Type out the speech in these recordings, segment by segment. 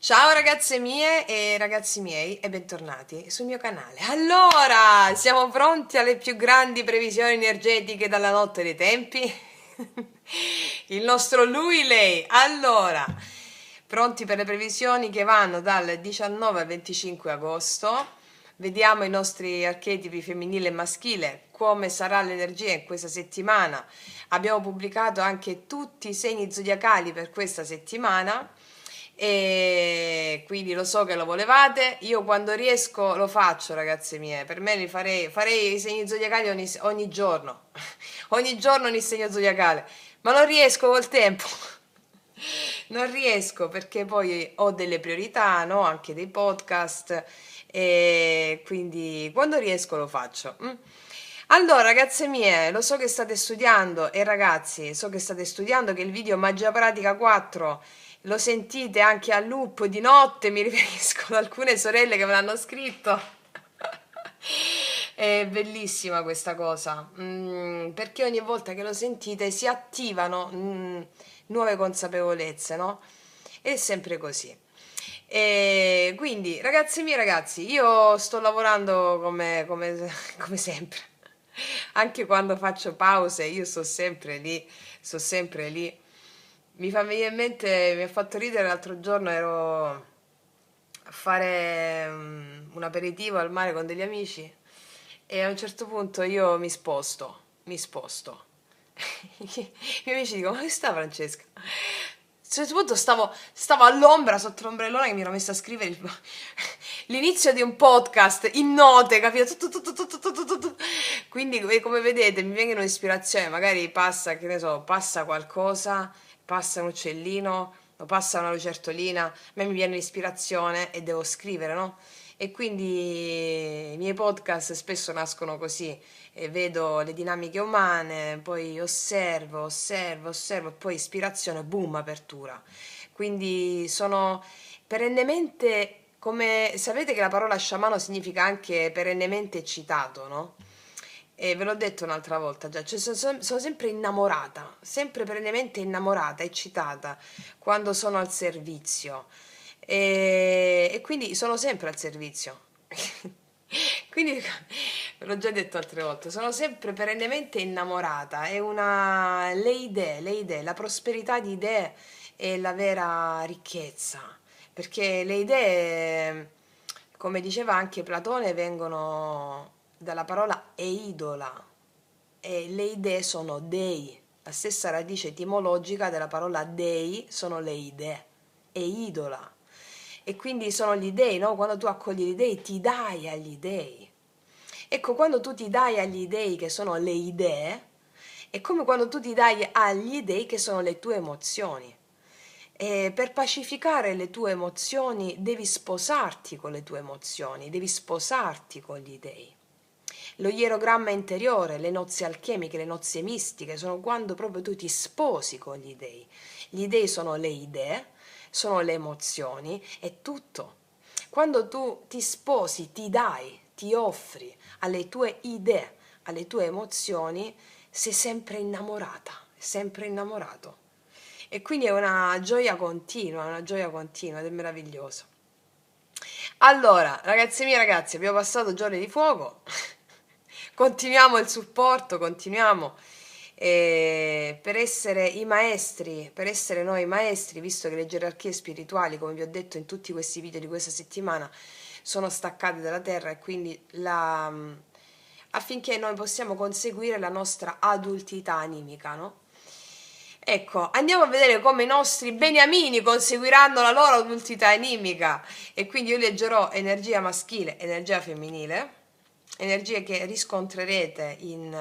Ciao ragazze mie e ragazzi miei e bentornati sul mio canale. Allora, siamo pronti alle più grandi previsioni energetiche dalla notte dei tempi? Il nostro lui, lei. Allora, pronti per le previsioni che vanno dal 19 al 25 agosto? Vediamo i nostri archetipi femminile e maschile, come sarà l'energia in questa settimana. Abbiamo pubblicato anche tutti i segni zodiacali per questa settimana e quindi lo so che lo volevate. Io quando riesco lo faccio, ragazze mie. Per me li farei i segni zodiacali ogni giorno. Ogni giorno ogni segno zodiacale, ma non riesco col tempo. Non riesco perché poi ho delle priorità, no? Anche dei podcast e quindi quando riesco lo faccio. Allora, ragazze mie, lo so che state studiando e ragazzi, so che state studiando che il video Magia Pratica 4 lo sentite anche a loop di notte, mi riferisco ad alcune sorelle che me l'hanno scritto. È bellissima questa cosa, perché ogni volta che lo sentite si attivano nuove consapevolezze, no? È sempre così. E quindi, ragazzi miei ragazzi, io sto lavorando come sempre. Anche quando faccio pause, io sto sempre lì, sto sempre lì. Mi fa venire in mente, mi ha fatto ridere l'altro giorno, ero a fare un aperitivo al mare con degli amici e a un certo punto io mi sposto. I miei amici dicono, ma che sta Francesca? A un certo punto stavo all'ombra, sotto l'ombrellone che mi ero messa a scrivere l'inizio di un podcast in note, capito? Quindi, come vedete, mi vengono ispirazioni, magari passa, che ne so, passa qualcosa, passa un uccellino, o passa una lucertolina, a me mi viene l'ispirazione e devo scrivere, no? E quindi i miei podcast spesso nascono così, e vedo le dinamiche umane, poi osservo, e poi ispirazione, boom, apertura. Quindi sono perennemente, come sapete che la parola sciamano significa anche perennemente eccitato, no? E ve l'ho detto un'altra volta già, cioè sono sempre innamorata, sempre perennemente innamorata, eccitata quando sono al servizio e quindi sono sempre al servizio. Quindi ve l'ho già detto altre volte, sono sempre perennemente innamorata, è una le idee, la prosperità di idee è la vera ricchezza, perché le idee, come diceva anche Platone, vengono dalla parola eidola e le idee sono dei, la stessa radice etimologica della parola dei sono le idee, eidola. E quindi sono gli dei, no? Quando tu accogli gli dei, ti dai agli dei. Ecco, quando tu ti dai agli dei che sono le idee, è come quando tu ti dai agli dei che sono le tue emozioni. E per pacificare le tue emozioni devi sposarti con le tue emozioni, devi sposarti con gli dei. Lo ierogramma interiore, le nozze alchemiche, le nozze mistiche sono quando proprio tu ti sposi con gli dei. Gli dei sono le idee, sono le emozioni, è tutto. Quando tu ti sposi, ti dai, ti offri alle tue idee, alle tue emozioni, sei sempre innamorata, sempre innamorato. E quindi è una gioia continua ed è meraviglioso. Allora, ragazzi miei ragazzi, abbiamo passato giorni di fuoco, continuiamo il supporto, continuiamo per essere i maestri, per essere noi maestri, visto che le gerarchie spirituali, come vi ho detto in tutti questi video di questa settimana, sono staccate dalla terra e quindi affinché noi possiamo conseguire la nostra adultità animica, no? Ecco, andiamo a vedere come i nostri beniamini conseguiranno la loro adultità animica e quindi io leggerò energia maschile, energia femminile, energie che riscontrerete in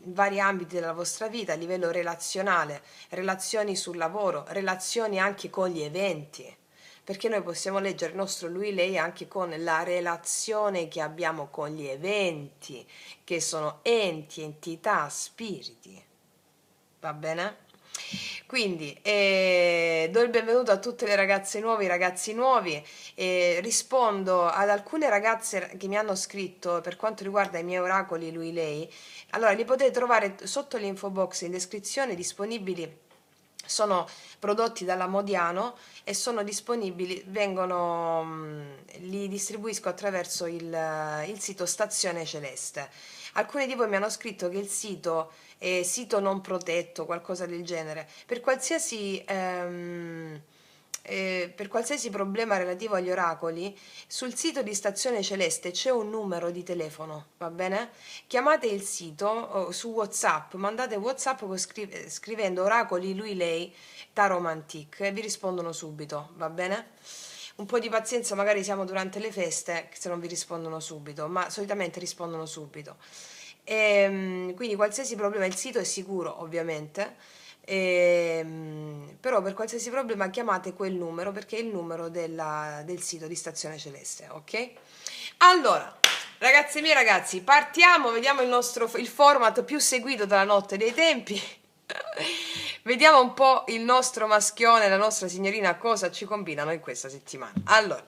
vari ambiti della vostra vita a livello relazionale, relazioni sul lavoro, relazioni anche con gli eventi, perché noi possiamo leggere il nostro lui-lei anche con la relazione che abbiamo con gli eventi, che sono enti, entità, spiriti. Va bene? Quindi do il benvenuto a tutte le ragazze nuove, i ragazzi nuovi, rispondo ad alcune ragazze che mi hanno scritto per quanto riguarda i miei oracoli lui-lei. Allora, li potete trovare sotto l'info box in descrizione, disponibili sono prodotti dalla Modiano e sono disponibili, li distribuisco attraverso il sito Stazione Celeste. Alcuni di voi mi hanno scritto che il sito è sito non protetto, qualcosa del genere. Per qualsiasi problema relativo agli oracoli, sul sito di Stazione Celeste c'è un numero di telefono, va bene? Chiamate il sito su WhatsApp, mandate WhatsApp scrivendo oracoli lui lei Taromantic e vi rispondono subito, va bene? Un po' di pazienza, magari siamo durante le feste se non vi rispondono subito, ma solitamente rispondono subito. Quindi qualsiasi problema, il sito è sicuro ovviamente, però per qualsiasi problema chiamate quel numero perché è il numero del sito di Stazione Celeste, ok? Allora, ragazzi miei ragazzi, partiamo, vediamo il format più seguito dalla notte dei tempi. Vediamo un po' il nostro maschione, la nostra signorina cosa ci combinano in questa settimana. Allora,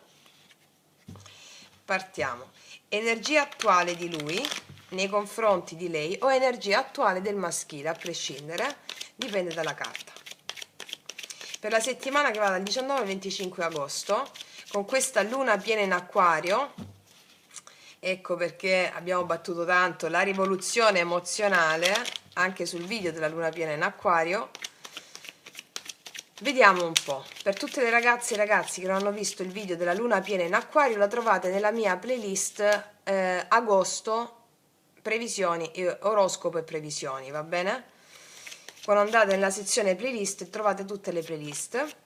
partiamo. Energia attuale di lui nei confronti di lei o energia attuale del maschile, a prescindere, dipende dalla carta. Per la settimana che va dal 19 al 25 agosto, con questa luna piena in acquario, ecco perché abbiamo battuto tanto la rivoluzione emozionale anche sul video della luna piena in acquario. Vediamo un po', per tutte le ragazze e i ragazzi che non hanno visto il video della luna piena in acquario, la trovate nella mia playlist agosto, previsioni, oroscopo e previsioni, va bene? Quando andate nella sezione playlist trovate tutte le playlist,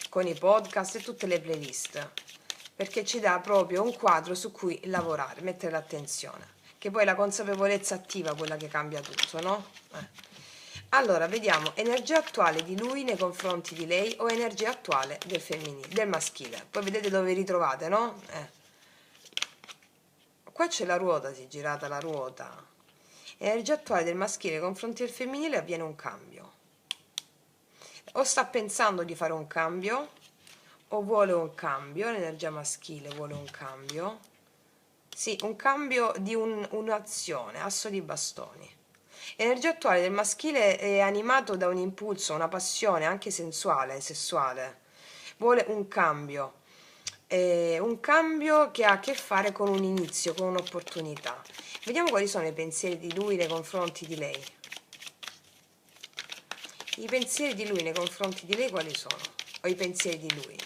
con i podcast e tutte le playlist, perché ci dà proprio un quadro su cui lavorare, mettere l'attenzione, che poi è la consapevolezza attiva quella che cambia tutto, no? Allora, vediamo energia attuale di lui nei confronti di lei o energia attuale del femminile, del maschile. Poi vedete dove vi ritrovate, no? Qua c'è la ruota, si è girata la ruota. Energia attuale del maschile nei confronti del femminile, avviene un cambio. O sta pensando di fare un cambio, o vuole un cambio, l'energia maschile vuole un cambio. Sì, un cambio di un'azione, asso di bastoni. L'energia attuale del maschile è animato da un impulso, una passione anche sensuale, sessuale. Vuole un cambio che ha a che fare con un inizio, con un'opportunità. Vediamo quali sono i pensieri di lui nei confronti di lei. I pensieri di lui nei confronti di lei quali sono? O i pensieri di lui?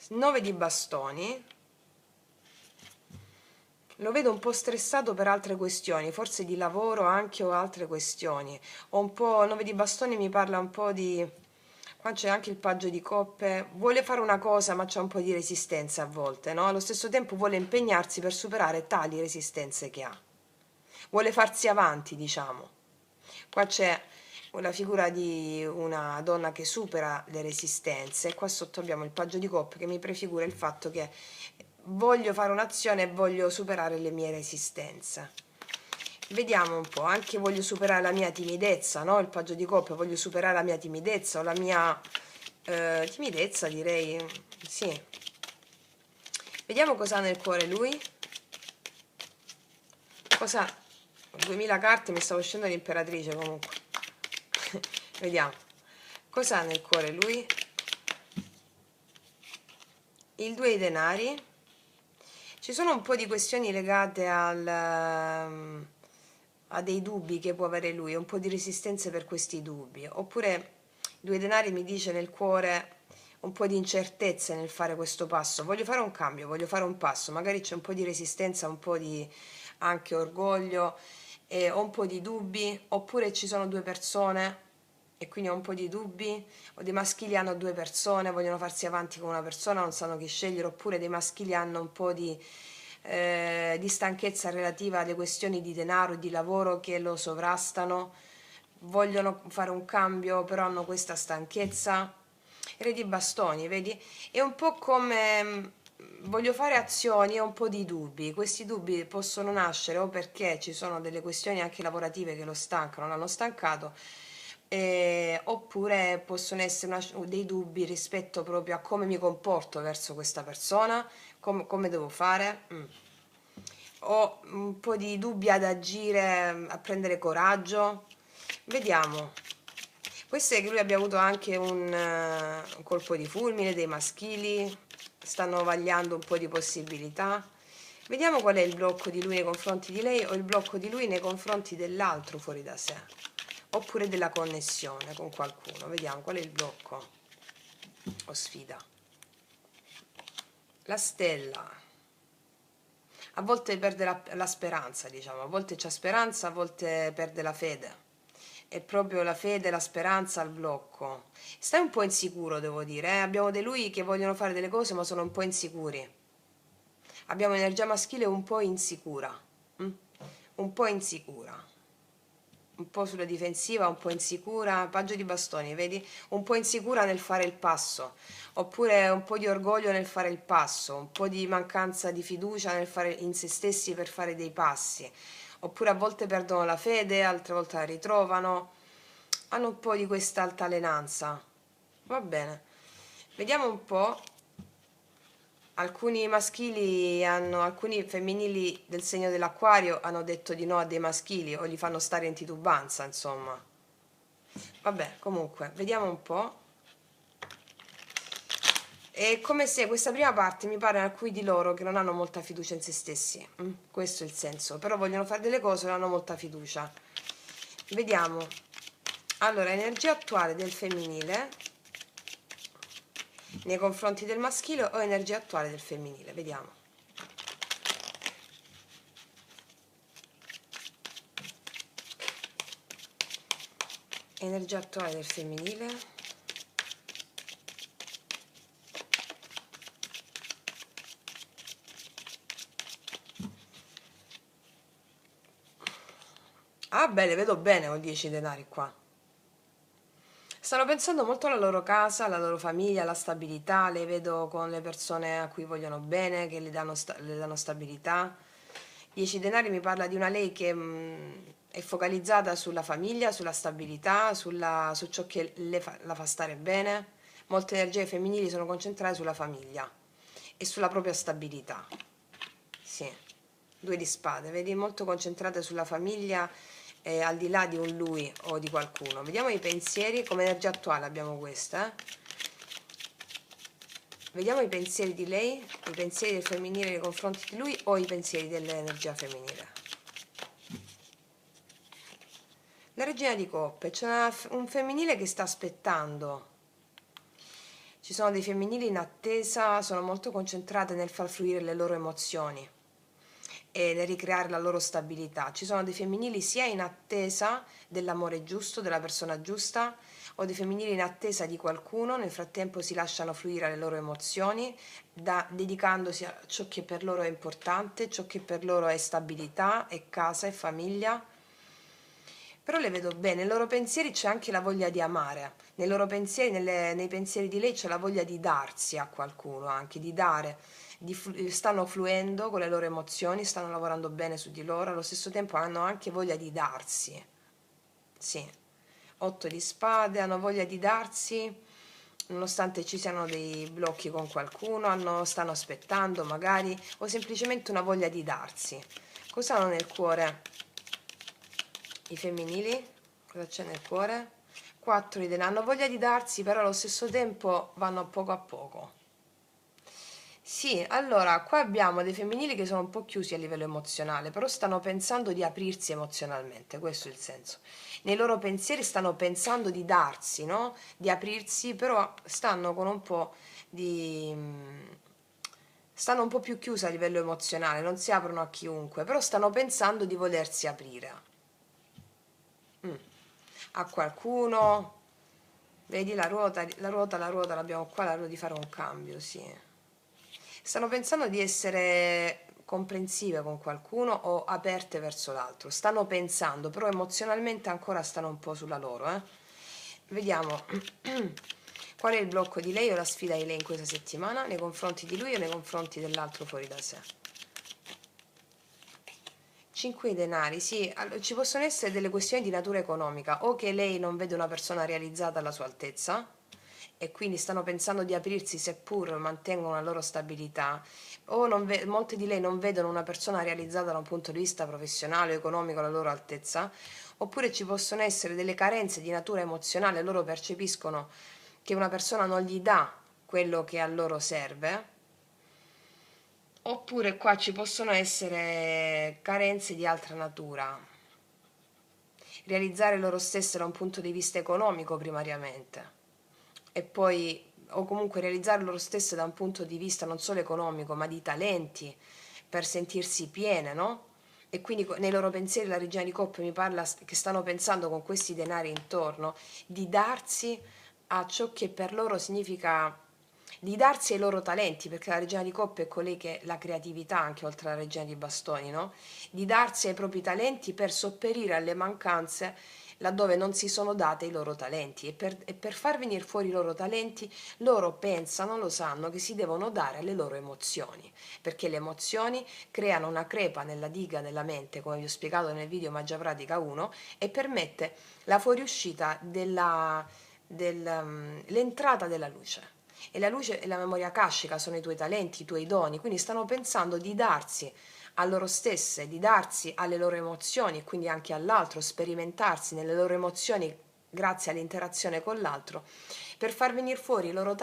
9 di bastoni. Lo vedo un po' stressato per altre questioni, forse di lavoro anche o altre questioni. O un po', 9 di bastoni mi parla un po' di... Qua c'è anche il paggio di coppe. Vuole fare una cosa ma c'è un po' di resistenza a volte, no? Allo stesso tempo vuole impegnarsi per superare tali resistenze che ha. Vuole farsi avanti, diciamo. Qua c'è la figura di una donna che supera le resistenze e qua sotto abbiamo il paggio di coppe che mi prefigura il fatto che voglio fare un'azione e voglio superare le mie resistenze. Vediamo un po', anche voglio superare la mia timidezza, no? Il paggio di coppe, voglio superare la mia timidezza o la mia timidezza, direi, sì. Vediamo cosa ha nel cuore lui. Cosa... 2000 carte, mi stavo uscendo l'imperatrice comunque. Vediamo. Cosa ha nel cuore lui? Il 2 di denari. Ci sono un po' di questioni legate a dei dubbi che può avere lui, un po' di resistenze per questi dubbi. Oppure il 2 di denari mi dice nel cuore un po' di incertezze nel fare questo passo. Voglio fare un cambio, voglio fare un passo. Magari c'è un po' di resistenza, un po' di anche orgoglio, ho un po' di dubbi, oppure ci sono due persone e quindi ho un po' di dubbi, o dei maschili hanno due persone, vogliono farsi avanti con una persona, non sanno chi scegliere, oppure dei maschili hanno un po' di stanchezza relativa alle questioni di denaro e di lavoro che lo sovrastano, vogliono fare un cambio però hanno questa stanchezza. Re di bastoni, vedi? È un po' come voglio fare azioni e un po' di dubbi. Questi dubbi possono nascere o perché ci sono delle questioni anche lavorative che lo stancano, l'hanno stancato, oppure possono essere dei dubbi rispetto proprio a come mi comporto verso questa persona, come devo fare. Ho un po' di dubbi ad agire, a prendere coraggio. Vediamo. Questo è che lui abbia avuto anche un colpo di fulmine, dei maschili, stanno vagliando un po' di possibilità. Vediamo qual è il blocco di lui nei confronti di lei o il blocco di lui nei confronti dell'altro fuori da sé, oppure della connessione con qualcuno. Vediamo qual è il blocco o sfida. La stella. A volte perde la speranza, diciamo, a volte c'ha speranza, a volte perde la fede. È proprio la fede, la speranza al blocco. Stai un po' insicuro, devo dire, eh? Abbiamo dei lui che vogliono fare delle cose ma sono un po' insicuri. Abbiamo energia maschile un po' insicura. mm? Un po' insicura. Un po' sulla difensiva, un po' insicura, paggio di bastoni, vedi? Un po' insicura nel fare il passo, oppure un po' di orgoglio nel fare il passo, un po' di mancanza di fiducia nel fare in se stessi per fare dei passi, oppure a volte perdono la fede, altre volte la ritrovano, hanno un po' di questa altalenanza. Va bene, vediamo un po'. Alcuni femminili del segno dell'acquario hanno detto di no a dei maschili o li fanno stare in titubanza, insomma. Vabbè, comunque, vediamo un po'. È come se questa prima parte mi pare alcuni di loro che non hanno molta fiducia in se stessi. Questo è il senso. Però vogliono fare delle cose e non hanno molta fiducia. Vediamo. Allora, energia attuale del femminile nei confronti del maschile o energia attuale del femminile. Vediamo. Energia attuale del femminile. Ah, bene, vedo bene con 10 denari qua. Stanno pensando molto alla loro casa, alla loro famiglia, alla stabilità. Le vedo con le persone a cui vogliono bene, che le danno stabilità. 10 denari mi parla di una lei che è focalizzata sulla famiglia, sulla stabilità, su ciò che la fa stare bene. Molte energie femminili sono concentrate sulla famiglia e sulla propria stabilità. Sì, 2 di spade, vedi? Molto concentrate sulla famiglia, al di là di un lui o di qualcuno. Vediamo i pensieri, come energia attuale abbiamo questa. Vediamo i pensieri di lei, i pensieri del femminile nei confronti di lui o i pensieri dell'energia femminile. La regina di coppe, c'è un femminile che sta aspettando. Ci sono dei femminili in attesa, sono molto concentrate nel far fluire le loro emozioni e nel ricreare la loro stabilità. Ci sono dei femminili sia in attesa dell'amore giusto, della persona giusta, o dei femminili in attesa di qualcuno, nel frattempo si lasciano fluire le loro emozioni, dedicandosi a ciò che per loro è importante, ciò che per loro è stabilità, è casa, è famiglia. Però le vedo bene, nei loro pensieri c'è anche la voglia di amare, nei loro pensieri, nei pensieri di lei c'è la voglia di darsi a qualcuno, anche di dare, stanno fluendo con le loro emozioni, stanno lavorando bene su di loro, allo stesso tempo hanno anche voglia di darsi. Sì, 8 di spade, hanno voglia di darsi, nonostante ci siano dei blocchi con qualcuno, stanno aspettando magari, o semplicemente una voglia di darsi. Cosa hanno nel cuore i femminili? Cosa c'è nel cuore? 4 di denaro, hanno voglia di darsi, però allo stesso tempo vanno a poco. Sì, allora, qua abbiamo dei femminili che sono un po' chiusi a livello emozionale, però stanno pensando di aprirsi emozionalmente, questo è il senso. Nei loro pensieri stanno pensando di darsi, no? Di aprirsi, però stanno con un po' di... stanno un po' più chiusi a livello emozionale, non si aprono a chiunque, però stanno pensando di volersi aprire. A qualcuno, vedi la ruota l'abbiamo qua, la ruota di fare un cambio, sì. Stanno pensando di essere comprensive con qualcuno o aperte verso l'altro. Stanno pensando, però emozionalmente ancora stanno un po' sulla loro, eh. Vediamo qual è il blocco di lei o la sfida di lei in questa settimana nei confronti di lui o nei confronti dell'altro fuori da sé. 5 di denari, sì, ci possono essere delle questioni di natura economica, o che lei non vede una persona realizzata alla sua altezza e quindi stanno pensando di aprirsi seppur mantengono la loro stabilità, o molte di lei non vedono una persona realizzata da un punto di vista professionale o economico alla loro altezza, oppure ci possono essere delle carenze di natura emozionale, loro percepiscono che una persona non gli dà quello che a loro serve, oppure qua ci possono essere carenze di altra natura, realizzare loro stesse da un punto di vista economico primariamente, e poi o comunque realizzare loro stesse da un punto di vista non solo economico ma di talenti per sentirsi piene, no? E quindi nei loro pensieri la regina di coppe mi parla che stanno pensando con questi denari intorno di darsi a ciò che per loro significa, di darsi ai loro talenti, perché la regina di coppe è colei che la creatività, anche oltre alla regina di bastoni, no? Di darsi ai propri talenti per sopperire alle mancanze laddove non si sono date i loro talenti, e per far venire fuori i loro talenti loro pensano, lo sanno, che si devono dare alle loro emozioni, perché le emozioni creano una crepa nella diga della mente, come vi ho spiegato nel video Magia Pratica 1, e permette la fuoriuscita l'entrata della luce. E la luce e la memoria akashica sono i tuoi talenti, i tuoi doni, quindi stanno pensando di darsi a loro stesse, di darsi alle loro emozioni e quindi anche all'altro, sperimentarsi nelle loro emozioni grazie all'interazione con l'altro, per far venire fuori il loro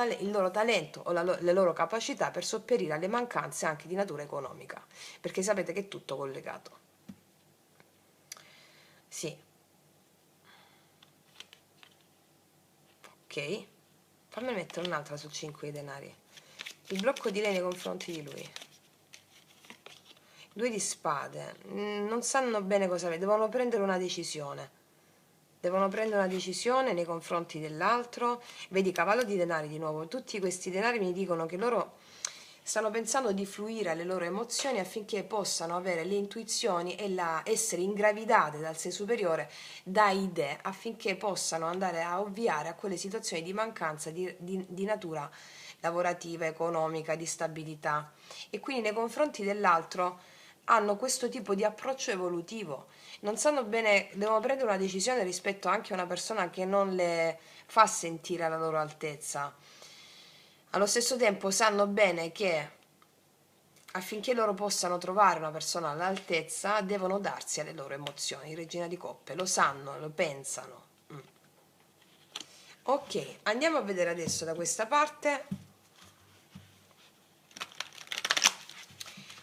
talento o le loro capacità per sopperire alle mancanze anche di natura economica, perché sapete che è tutto collegato. Sì. Ok. Fammi mettere un'altra sul 5 di denari. Il blocco di lei nei confronti di lui. 2 di spade. Non sanno bene cosa fare, devono prendere una decisione. Devono prendere una decisione nei confronti dell'altro. Vedi, cavallo di denari di nuovo. Tutti questi denari mi dicono che loro stanno pensando di fluire alle loro emozioni affinché possano avere le intuizioni e essere ingravidate dal sé superiore da idee, affinché possano andare a ovviare a quelle situazioni di mancanza di natura lavorativa, economica, di stabilità. E quindi nei confronti dell'altro hanno questo tipo di approccio evolutivo. Non sanno bene, devono prendere una decisione rispetto anche a una persona che non le fa sentire alla loro altezza. Allo stesso tempo sanno bene che affinché loro possano trovare una persona all'altezza devono darsi alle loro emozioni. Regina di coppe, lo sanno, lo pensano. Ok, andiamo a vedere adesso da questa parte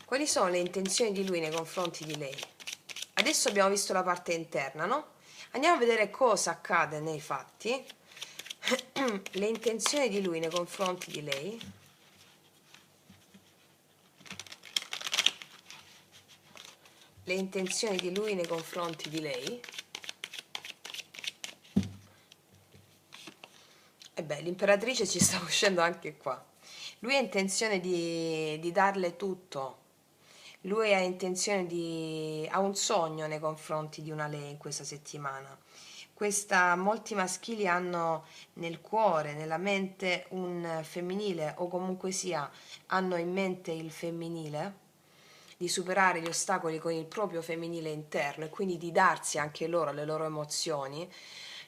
quali sono le intenzioni di lui nei confronti di lei. Adesso abbiamo visto la parte interna, no? Andiamo a vedere cosa accade nei fatti, le intenzioni di lui nei confronti di lei. Le intenzioni di lui nei confronti di lei. E beh, l'imperatrice ci sta uscendo anche qua. Lui ha intenzione di darle tutto. Lui ha intenzione ha un sogno nei confronti di una lei in questa settimana. Molti maschili hanno nel cuore, nella mente un femminile, o comunque sia, hanno in mente il femminile, di superare gli ostacoli con il proprio femminile interno e quindi di darsi anche loro le loro emozioni,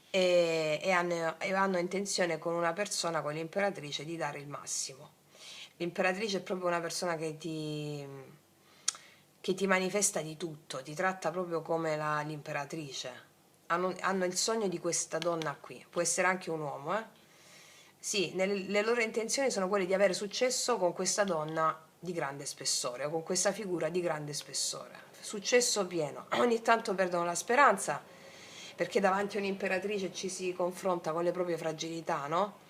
e hanno intenzione con una persona, con l'imperatrice, di dare il massimo. L'imperatrice è proprio una persona che ti manifesta di tutto, ti tratta proprio come l'imperatrice. Hanno il sogno di questa donna qui, può essere anche un uomo, eh? Sì, le loro intenzioni sono quelle di avere successo con questa donna di grande spessore, o con questa figura di grande spessore. Successo pieno. Ogni tanto perdono la speranza, perché davanti a un'imperatrice ci si confronta con le proprie fragilità, no?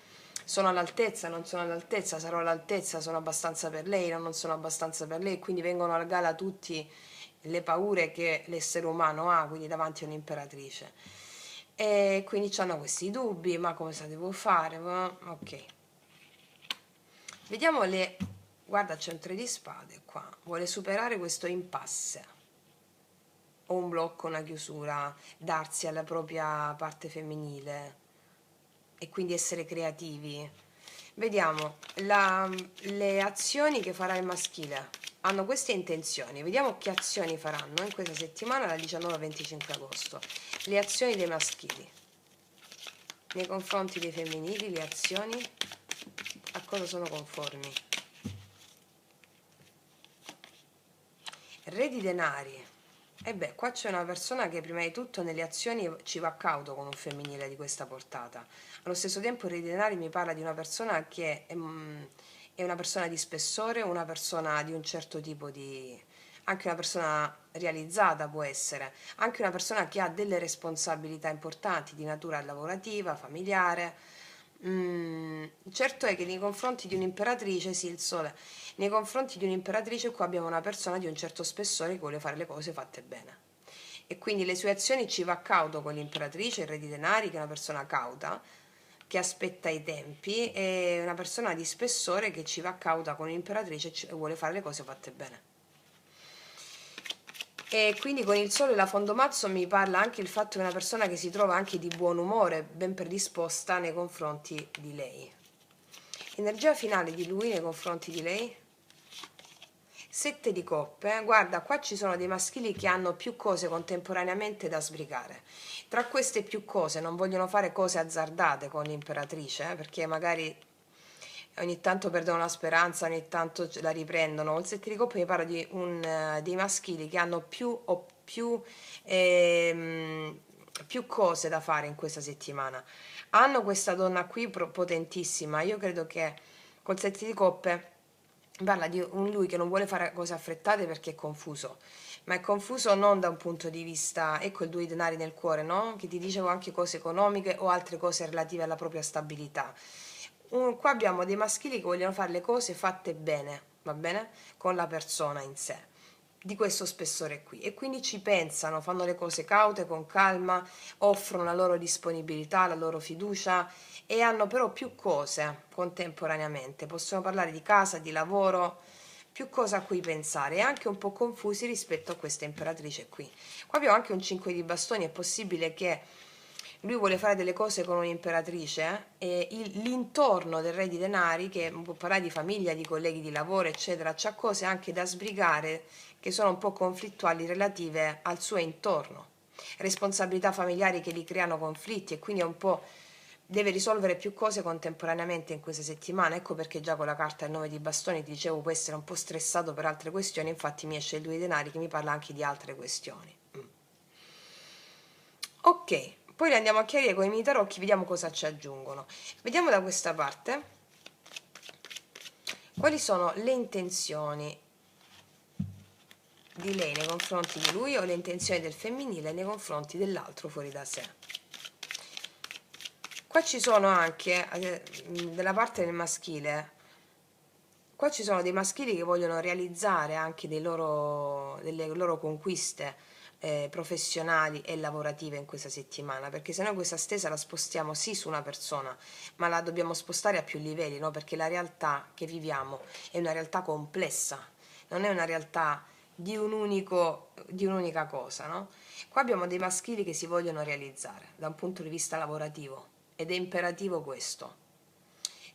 Sono all'altezza, non sono all'altezza, sarò all'altezza, sono abbastanza per lei, non sono abbastanza per lei, quindi vengono a gala tutti le paure che l'essere umano ha, quindi davanti a un'imperatrice. E quindi hanno questi dubbi, ma come se devo fare? Ok. Vediamo le... Guarda, c'è un 3 di spade qua. Vuole superare questo impasse, o un blocco, una chiusura, darsi alla propria parte femminile e quindi essere creativi. Vediamo le azioni che farà il maschile. Hanno queste intenzioni. Vediamo che azioni faranno in questa settimana dal 19 al 25 agosto. Le azioni dei maschili nei confronti dei femminili, le azioni a cosa sono conformi. Re di denari. E beh, qua c'è una persona che prima di tutto nelle azioni ci va cauto con un femminile di questa portata. Allo stesso tempo il Re di Denari mi parla di una persona che è una persona di spessore, una persona di un certo tipo di... anche una persona realizzata può essere, anche una persona che ha delle responsabilità importanti di natura lavorativa, familiare. Certo è che nei confronti di un'imperatrice, sì, il sole, nei confronti di un'imperatrice qua abbiamo una persona di un certo spessore che vuole fare le cose fatte bene. E quindi le sue azioni ci va cauto con l'imperatrice, il re di denari, che è una persona cauta, che aspetta i tempi, e una persona di spessore che ci va cauta con l'imperatrice e vuole fare le cose fatte bene. E quindi con il sole e la fondomazzo mi parla anche il fatto che è una persona che si trova anche di buon umore, ben predisposta nei confronti di lei. Energia finale di lui nei confronti di lei? Sette di coppe, guarda, qua ci sono dei maschili che hanno più cose contemporaneamente da sbrigare. Tra queste più cose non vogliono fare cose azzardate con l'imperatrice, perché magari ogni tanto perdono la speranza, ogni tanto la riprendono. Il sette di coppe mi parla di dei maschili che hanno più cose da fare in questa settimana. Hanno questa donna qui potentissima. Io credo che col sette di coppe parla di un lui che non vuole fare cose affrettate perché è confuso, ma è confuso non da un punto di vista, ecco il due di denari nel cuore, no? Che ti dicevo anche cose economiche o altre cose relative alla propria stabilità. Qua abbiamo dei maschili che vogliono fare le cose fatte bene, va bene? Con la persona in sé, di questo spessore qui, e quindi ci pensano, fanno le cose caute, con calma, offrono la loro disponibilità, la loro fiducia, e hanno però più cose contemporaneamente, possono parlare di casa, di lavoro, più cose a cui pensare, e anche un po' confusi rispetto a questa imperatrice qui. Qua abbiamo anche un 5 di bastoni, è possibile che lui vuole fare delle cose con un'imperatrice, e l'intorno del re di denari, che può parlare di famiglia, di colleghi di lavoro, eccetera, c'ha cose anche da sbrigare che sono un po' conflittuali relative al suo intorno, responsabilità familiari che gli creano conflitti, e quindi è un po' deve risolvere più cose contemporaneamente in questa settimana. Ecco perché già con la carta del 9 di bastoni ti dicevo può essere un po' stressato per altre questioni, infatti mi esce il 2 di denari che mi parla anche di altre questioni. Ok, poi le andiamo a chiarire con i mini tarocchi, vediamo cosa ci aggiungono. Vediamo da questa parte quali sono le intenzioni di lei nei confronti di lui, o le intenzioni del femminile nei confronti dell'altro fuori da sé. Qua ci sono anche, della parte del maschile, qua ci sono dei maschili che vogliono realizzare anche delle loro conquiste professionali e lavorative in questa settimana, perché se noi questa stesa la spostiamo sì su una persona, ma la dobbiamo spostare a più livelli, no? Perché la realtà che viviamo è una realtà complessa, non è una realtà di un'unica cosa, no? Qua abbiamo dei maschili che si vogliono realizzare da un punto di vista lavorativo, ed è imperativo questo.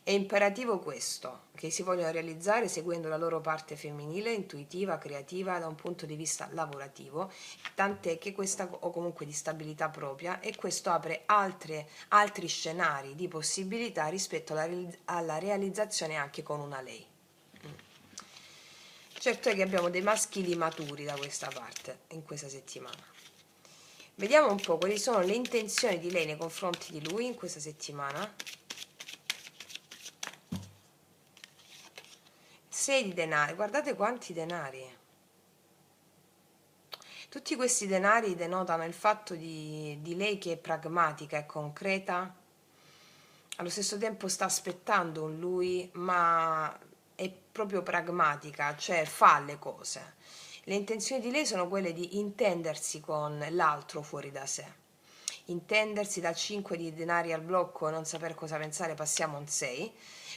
È imperativo questo, che si vogliono realizzare seguendo la loro parte femminile, intuitiva, creativa da un punto di vista lavorativo, tant'è che questa, o comunque di stabilità propria, e questo apre altri scenari di possibilità rispetto alla realizzazione anche con una lei. Certo è che abbiamo dei maschili maturi da questa parte, in questa settimana. Vediamo un po' quali sono le intenzioni di lei nei confronti di lui in questa settimana. 6 di denari, guardate quanti denari. Tutti questi denari denotano il fatto di lei che è pragmatica e concreta, allo stesso tempo sta aspettando un lui, ma è proprio pragmatica, cioè fa le cose. Le intenzioni di lei sono quelle di intendersi con l'altro fuori da sé. Intendersi, da 5 di denari al blocco e non saper cosa pensare passiamo a un 6,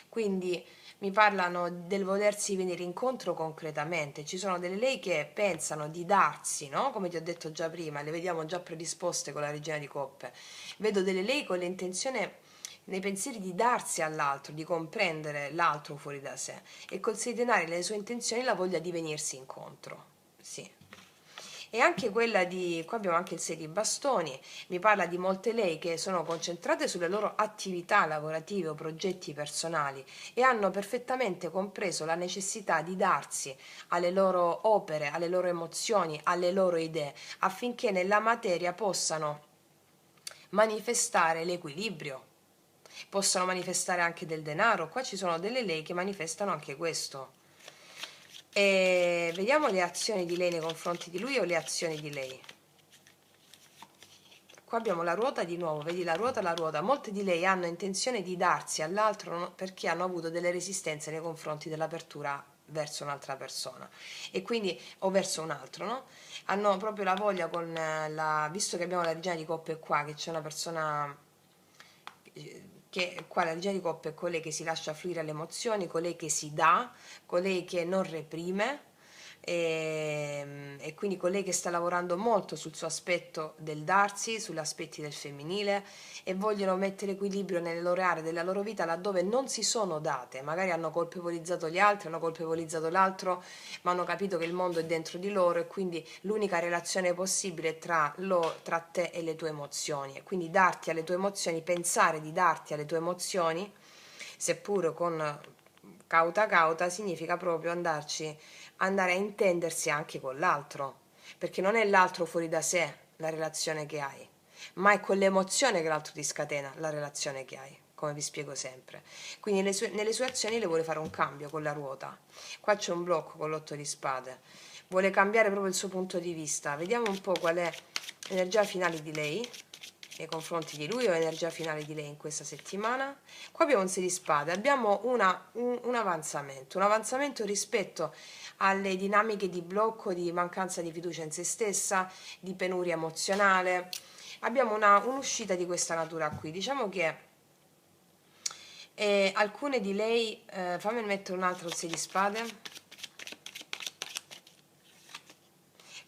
quindi mi parlano del volersi venire incontro concretamente. Ci sono delle lei che pensano di darsi, no? Come ti ho detto già prima, le vediamo già predisposte con la regina di coppe. Vedo delle lei con l'intenzione, nei pensieri, di darsi all'altro, di comprendere l'altro fuori da sé, e col 6 denari le sue intenzioni la voglia di venirsi incontro. Sì. E anche quella di, qua abbiamo anche il 6 di bastoni, mi parla di molte lei che sono concentrate sulle loro attività lavorative o progetti personali e hanno perfettamente compreso la necessità di darsi alle loro opere, alle loro emozioni, alle loro idee, affinché nella materia possano manifestare l'equilibrio, possano manifestare anche del denaro. Qua ci sono delle lei che manifestano anche questo. E vediamo le azioni di lei nei confronti di lui o le azioni di lei. Qua abbiamo la ruota di nuovo, vedi la ruota, la ruota. Molte di lei hanno intenzione di darsi all'altro perché hanno avuto delle resistenze nei confronti dell'apertura verso un'altra persona e quindi o verso un altro, no? Hanno proprio la voglia con visto che abbiamo la regina di coppe qua, che c'è una persona che qua la regina di coppe è colei che si lascia fluire le emozioni, colei che si dà, colei che non reprime e quindi colei che sta lavorando molto sul suo aspetto del darsi, sugli aspetti del femminile e vogliono mettere equilibrio nelle loro aree della loro vita laddove non si sono date, magari hanno colpevolizzato gli altri, hanno colpevolizzato l'altro, ma hanno capito che il mondo è dentro di loro e quindi l'unica relazione possibile è tra te e le tue emozioni e quindi darti alle tue emozioni, pensare di darti alle tue emozioni, seppure con cauta cauta, significa proprio andare a intendersi anche con l'altro, perché non è l'altro fuori da sé la relazione che hai, ma è quell'emozione che l'altro ti scatena la relazione che hai, come vi spiego sempre. Quindi nelle sue azioni le vuole fare un cambio con la ruota. Qua c'è un blocco con l'otto di spade, vuole cambiare proprio il suo punto di vista. Vediamo un po' qual è l'energia finale di lei nei confronti di lui o l'energia finale di lei in questa settimana. Qua abbiamo un 6 di spade, abbiamo un avanzamento rispetto alle dinamiche di blocco, di mancanza di fiducia in se stessa, di penuria emozionale. Abbiamo un'uscita di questa natura qui. Diciamo che alcune di lei, fammi mettere un altro 6 di spade.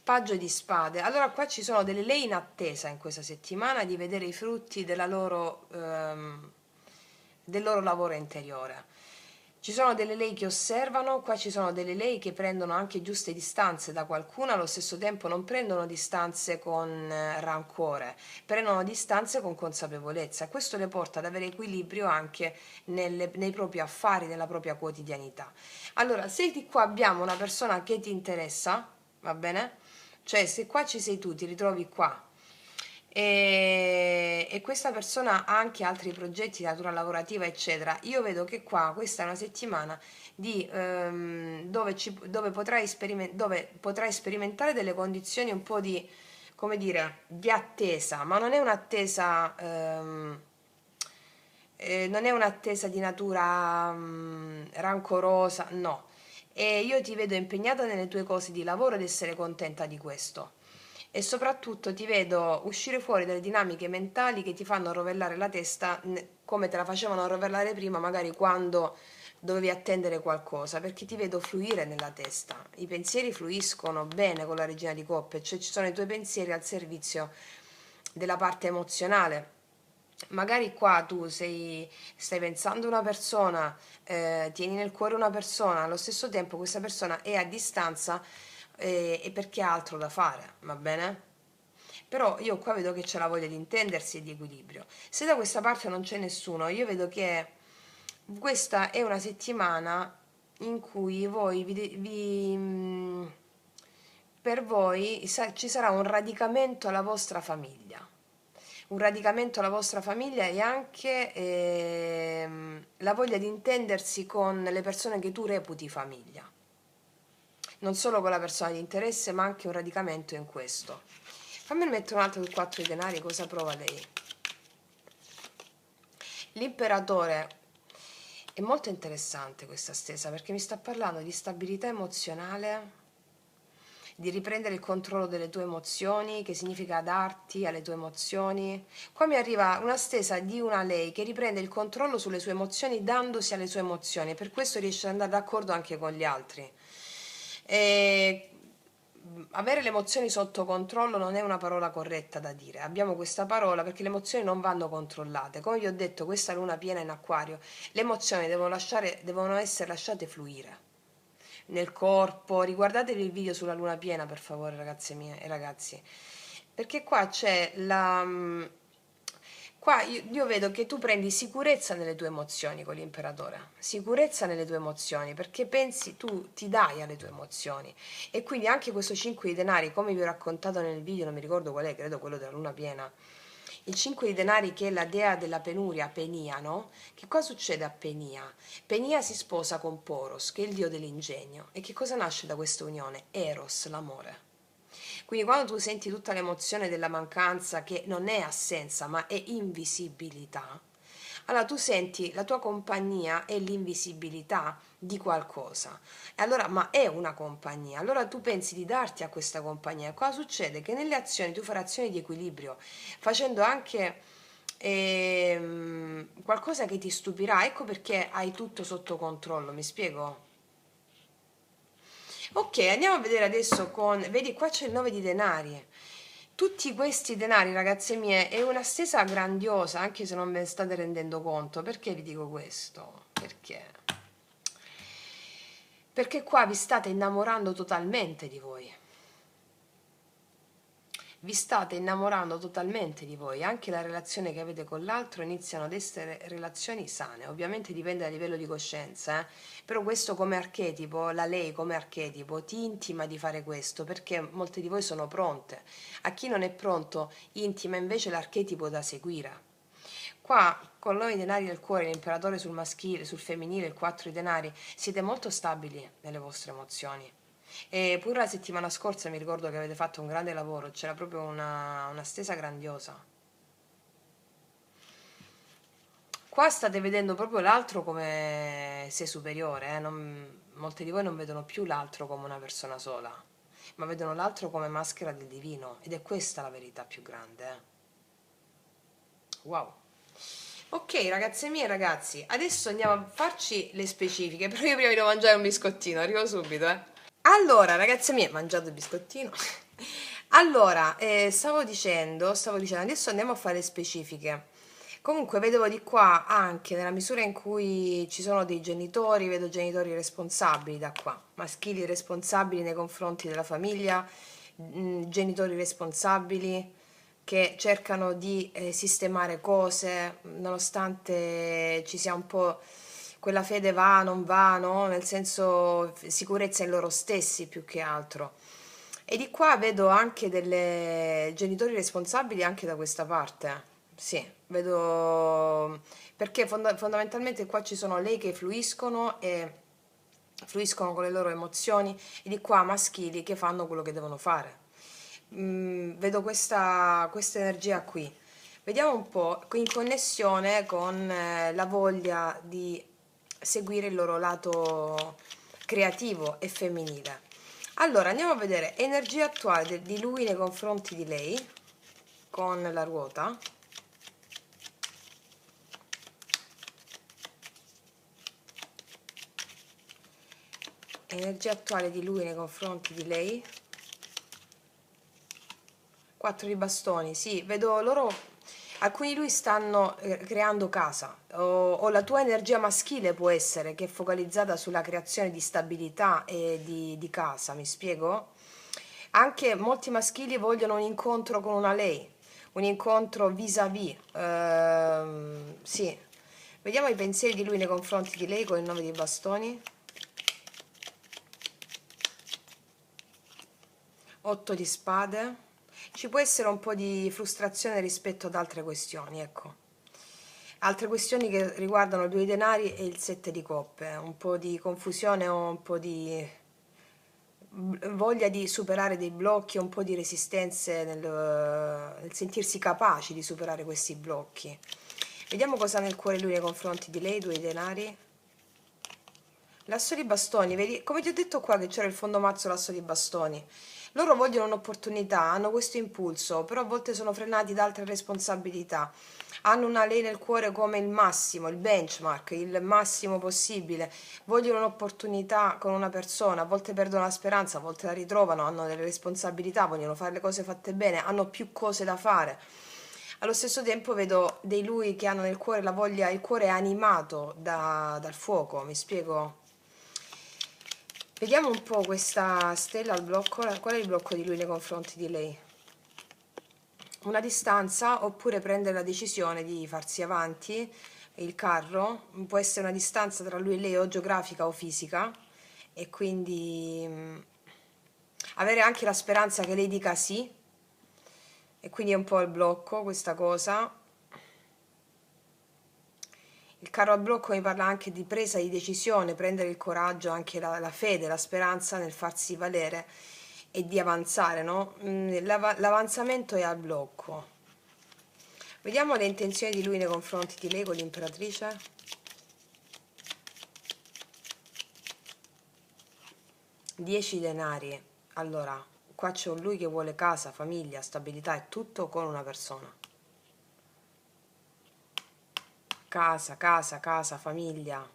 Paggio di spade. Allora qua ci sono delle lei in attesa in questa settimana di vedere i frutti del loro lavoro interiore. Ci sono delle lei che osservano, qua ci sono delle lei che prendono anche giuste distanze da qualcuno, allo stesso tempo non prendono distanze con rancore, prendono distanze con consapevolezza. Questo le porta ad avere equilibrio anche nei propri affari, nella propria quotidianità. Allora, se di qua abbiamo una persona che ti interessa, va bene? Cioè, se qua ci sei tu, ti ritrovi qua e questa persona ha anche altri progetti di natura lavorativa, eccetera, io vedo che qua questa è una settimana dove potrai sperimentare delle condizioni un po' di, come dire, di attesa, ma non è un'attesa di natura rancorosa, no. E io ti vedo impegnata nelle tue cose di lavoro ed essere contenta di questo. E soprattutto ti vedo uscire fuori dalle dinamiche mentali che ti fanno rovellare la testa come te la facevano rovellare prima, magari quando dovevi attendere qualcosa, perché ti vedo fluire nella testa. I pensieri fluiscono bene con la regina di coppe, cioè ci sono i tuoi pensieri al servizio della parte emozionale. Magari qua tu stai pensando a una persona, tieni nel cuore una persona, allo stesso tempo questa persona è a distanza e perché ha altro da fare, va bene? Però io qua vedo che c'è la voglia di intendersi e di equilibrio. Se da questa parte non c'è nessuno, io vedo che questa è una settimana in cui per voi ci sarà un radicamento alla vostra famiglia, un radicamento alla vostra famiglia e anche la voglia di intendersi con le persone che tu reputi famiglia, non solo con la persona di interesse ma anche un radicamento in questo. Fammi mettere un altro 4 di denari, cosa prova lei? L'imperatore. È molto interessante questa stesa perché mi sta parlando di stabilità emozionale, di riprendere il controllo delle tue emozioni, che significa darti alle tue emozioni. Qua mi arriva una stesa di una lei che riprende il controllo sulle sue emozioni dandosi alle sue emozioni, per questo riesce ad andare d'accordo anche con gli altri. E avere le emozioni sotto controllo non è una parola corretta da dire, abbiamo questa parola perché le emozioni non vanno controllate. Come vi ho detto, questa luna piena in acquario, le emozioni devono essere lasciate fluire. nel corpo. Riguardatevi il video sulla luna piena, per favore, ragazze mie e ragazzi, perché qua c'è la... Qua io vedo che tu prendi sicurezza nelle tue emozioni con l'imperatore, sicurezza nelle tue emozioni, perché pensi, tu ti dai alle tue emozioni. E quindi anche questo 5 di denari, come vi ho raccontato nel video, non mi ricordo qual è, credo quello della luna piena, il 5 di denari che è la dea della penuria, Penia, no? Che cosa succede a Penia? Penia si sposa con Poros, che è il dio dell'ingegno. E che cosa nasce da questa unione? Eros, l'amore. Quindi quando tu senti tutta l'emozione della mancanza, che non è assenza ma è invisibilità, allora tu senti la tua compagnia è l'invisibilità di qualcosa. E allora, ma è una compagnia, allora tu pensi di darti a questa compagnia. E cosa succede? Che nelle azioni tu farai azioni di equilibrio, facendo anche qualcosa che ti stupirà. Ecco perché hai tutto sotto controllo, mi spiego? Ok, andiamo a vedere adesso con... Vedi, qua c'è il 9 di denari. Tutti questi denari, ragazze mie, è una stesa grandiosa, anche se non ve ne state rendendo conto. Perché vi dico questo? Perché? Perché qua vi state innamorando totalmente di voi. Vi state innamorando totalmente di voi, anche la relazione che avete con l'altro iniziano ad essere relazioni sane, ovviamente dipende dal livello di coscienza, però questo come archetipo, la lei come archetipo ti intima di fare questo, perché molte di voi sono pronte. A chi non è pronto intima invece l'archetipo da seguire. Qua con l'O i denari del cuore, l'imperatore sul maschile, sul femminile, il 4 i denari, siete molto stabili nelle vostre emozioni. E pure la settimana scorsa mi ricordo che avete fatto un grande lavoro, c'era proprio una stesa grandiosa. Qua state vedendo proprio l'altro come se superiore, molte di voi non vedono più l'altro come una persona sola, ma vedono l'altro come maschera del divino, ed è questa la verità più grande. Wow. Ok, ragazze mie e ragazzi, adesso andiamo a farci le specifiche, però io prima mi devo mangiare un biscottino, arrivo subito, eh. Allora, ragazze mie, mangiato il biscottino. Allora, stavo dicendo, adesso andiamo a fare le specifiche. Comunque vedevo di qua anche nella misura in cui ci sono dei genitori, vedo genitori responsabili da qua, maschili responsabili nei confronti della famiglia, genitori responsabili che cercano di sistemare cose, nonostante ci sia un po' quella fede va, non va, no? Nel senso sicurezza in loro stessi più che altro. E di qua vedo anche delle genitori responsabili anche da questa parte. Sì, vedo perché fondamentalmente qua ci sono lei che fluiscono e fluiscono con le loro emozioni e di qua maschili che fanno quello che devono fare. Vedo questa energia qui. Vediamo un po' in connessione con la voglia di seguire il loro lato creativo e femminile. Allora, andiamo a vedere energia attuale di lui nei confronti di lei con la ruota. Energia attuale di lui nei confronti di lei. 4 di bastoni, sì, vedo loro, alcuni di lui stanno creando casa, o la tua energia maschile può essere che è focalizzata sulla creazione di stabilità e di casa, mi spiego? Anche molti maschili vogliono un incontro con una lei, un incontro vis-à-vis, sì. Vediamo i pensieri di lui nei confronti di lei con il 9 di bastoni. 8 di spade. Ci può essere un po' di frustrazione rispetto ad altre questioni, ecco. Altre questioni che riguardano i 2 denari e il 7 di coppe, un po' di confusione o un po' di voglia di superare dei blocchi, un po' di resistenze nel sentirsi capaci di superare questi blocchi. Vediamo cosa ha nel cuore lui nei confronti di lei, 2 denari. L'asso di bastoni, vedi? Come ti ho detto qua che c'era il fondo mazzo, l'asso di bastoni. Loro vogliono un'opportunità, hanno questo impulso, però a volte sono frenati da altre responsabilità. Hanno una lei nel cuore come il massimo, il benchmark, il massimo possibile. Vogliono un'opportunità con una persona, a volte perdono la speranza, a volte la ritrovano, hanno delle responsabilità, vogliono fare le cose fatte bene, hanno più cose da fare. Allo stesso tempo vedo dei lui che hanno nel cuore la voglia, il cuore è animato dal fuoco, mi spiego? Vediamo un po' questa stella al blocco, qual è il blocco di lui nei confronti di lei? Una distanza oppure prendere la decisione di farsi avanti, il carro, può essere una distanza tra lui e lei o geografica o fisica e quindi avere anche la speranza che lei dica sì e quindi è un po' il blocco questa cosa. Il carro al blocco mi parla anche di presa di decisione, prendere il coraggio, anche la fede, la speranza nel farsi valere e di avanzare, no? L'avanzamento è al blocco. Vediamo le intenzioni di lui nei confronti di lei con l'imperatrice. 10 denari. Allora, qua c'è un lui che vuole casa, famiglia, stabilità e tutto con una persona. Casa, casa, casa, famiglia.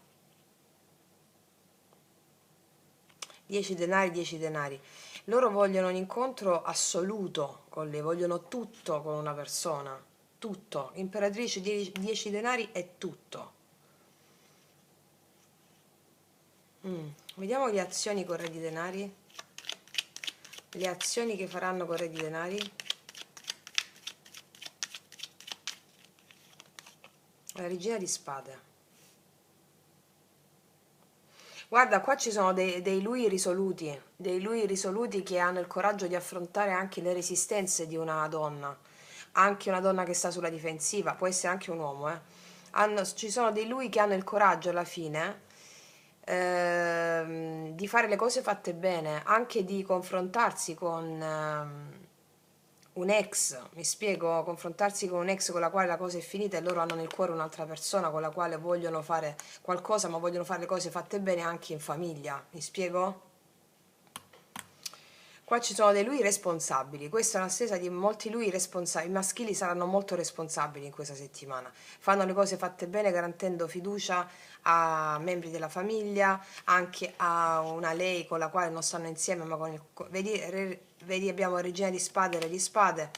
10 denari, 10 denari. Loro vogliono un incontro assoluto con lei, vogliono tutto con una persona. Tutto. Imperatrice, 10 denari è tutto. Vediamo le azioni con re di denari. Le azioni che faranno con re di denari. La regina di spade. Guarda, qua ci sono dei lui risoluti che hanno il coraggio di affrontare anche le resistenze di una donna, anche una donna che sta sulla difensiva, può essere anche un uomo, eh. Ci sono dei lui che hanno il coraggio alla fine di fare le cose fatte bene, anche di confrontarsi con un ex, mi spiego, confrontarsi con un ex con la quale la cosa è finita e loro hanno nel cuore un'altra persona con la quale vogliono fare qualcosa, ma vogliono fare le cose fatte bene anche in famiglia, mi spiego? Qua ci sono dei lui responsabili, questa è una stesa di molti lui responsabili, i maschili saranno molto responsabili in questa settimana, fanno le cose fatte bene garantendo fiducia a membri della famiglia, anche a una lei con la quale non stanno insieme, ma con il... Vedi abbiamo regina di spade e re di spade.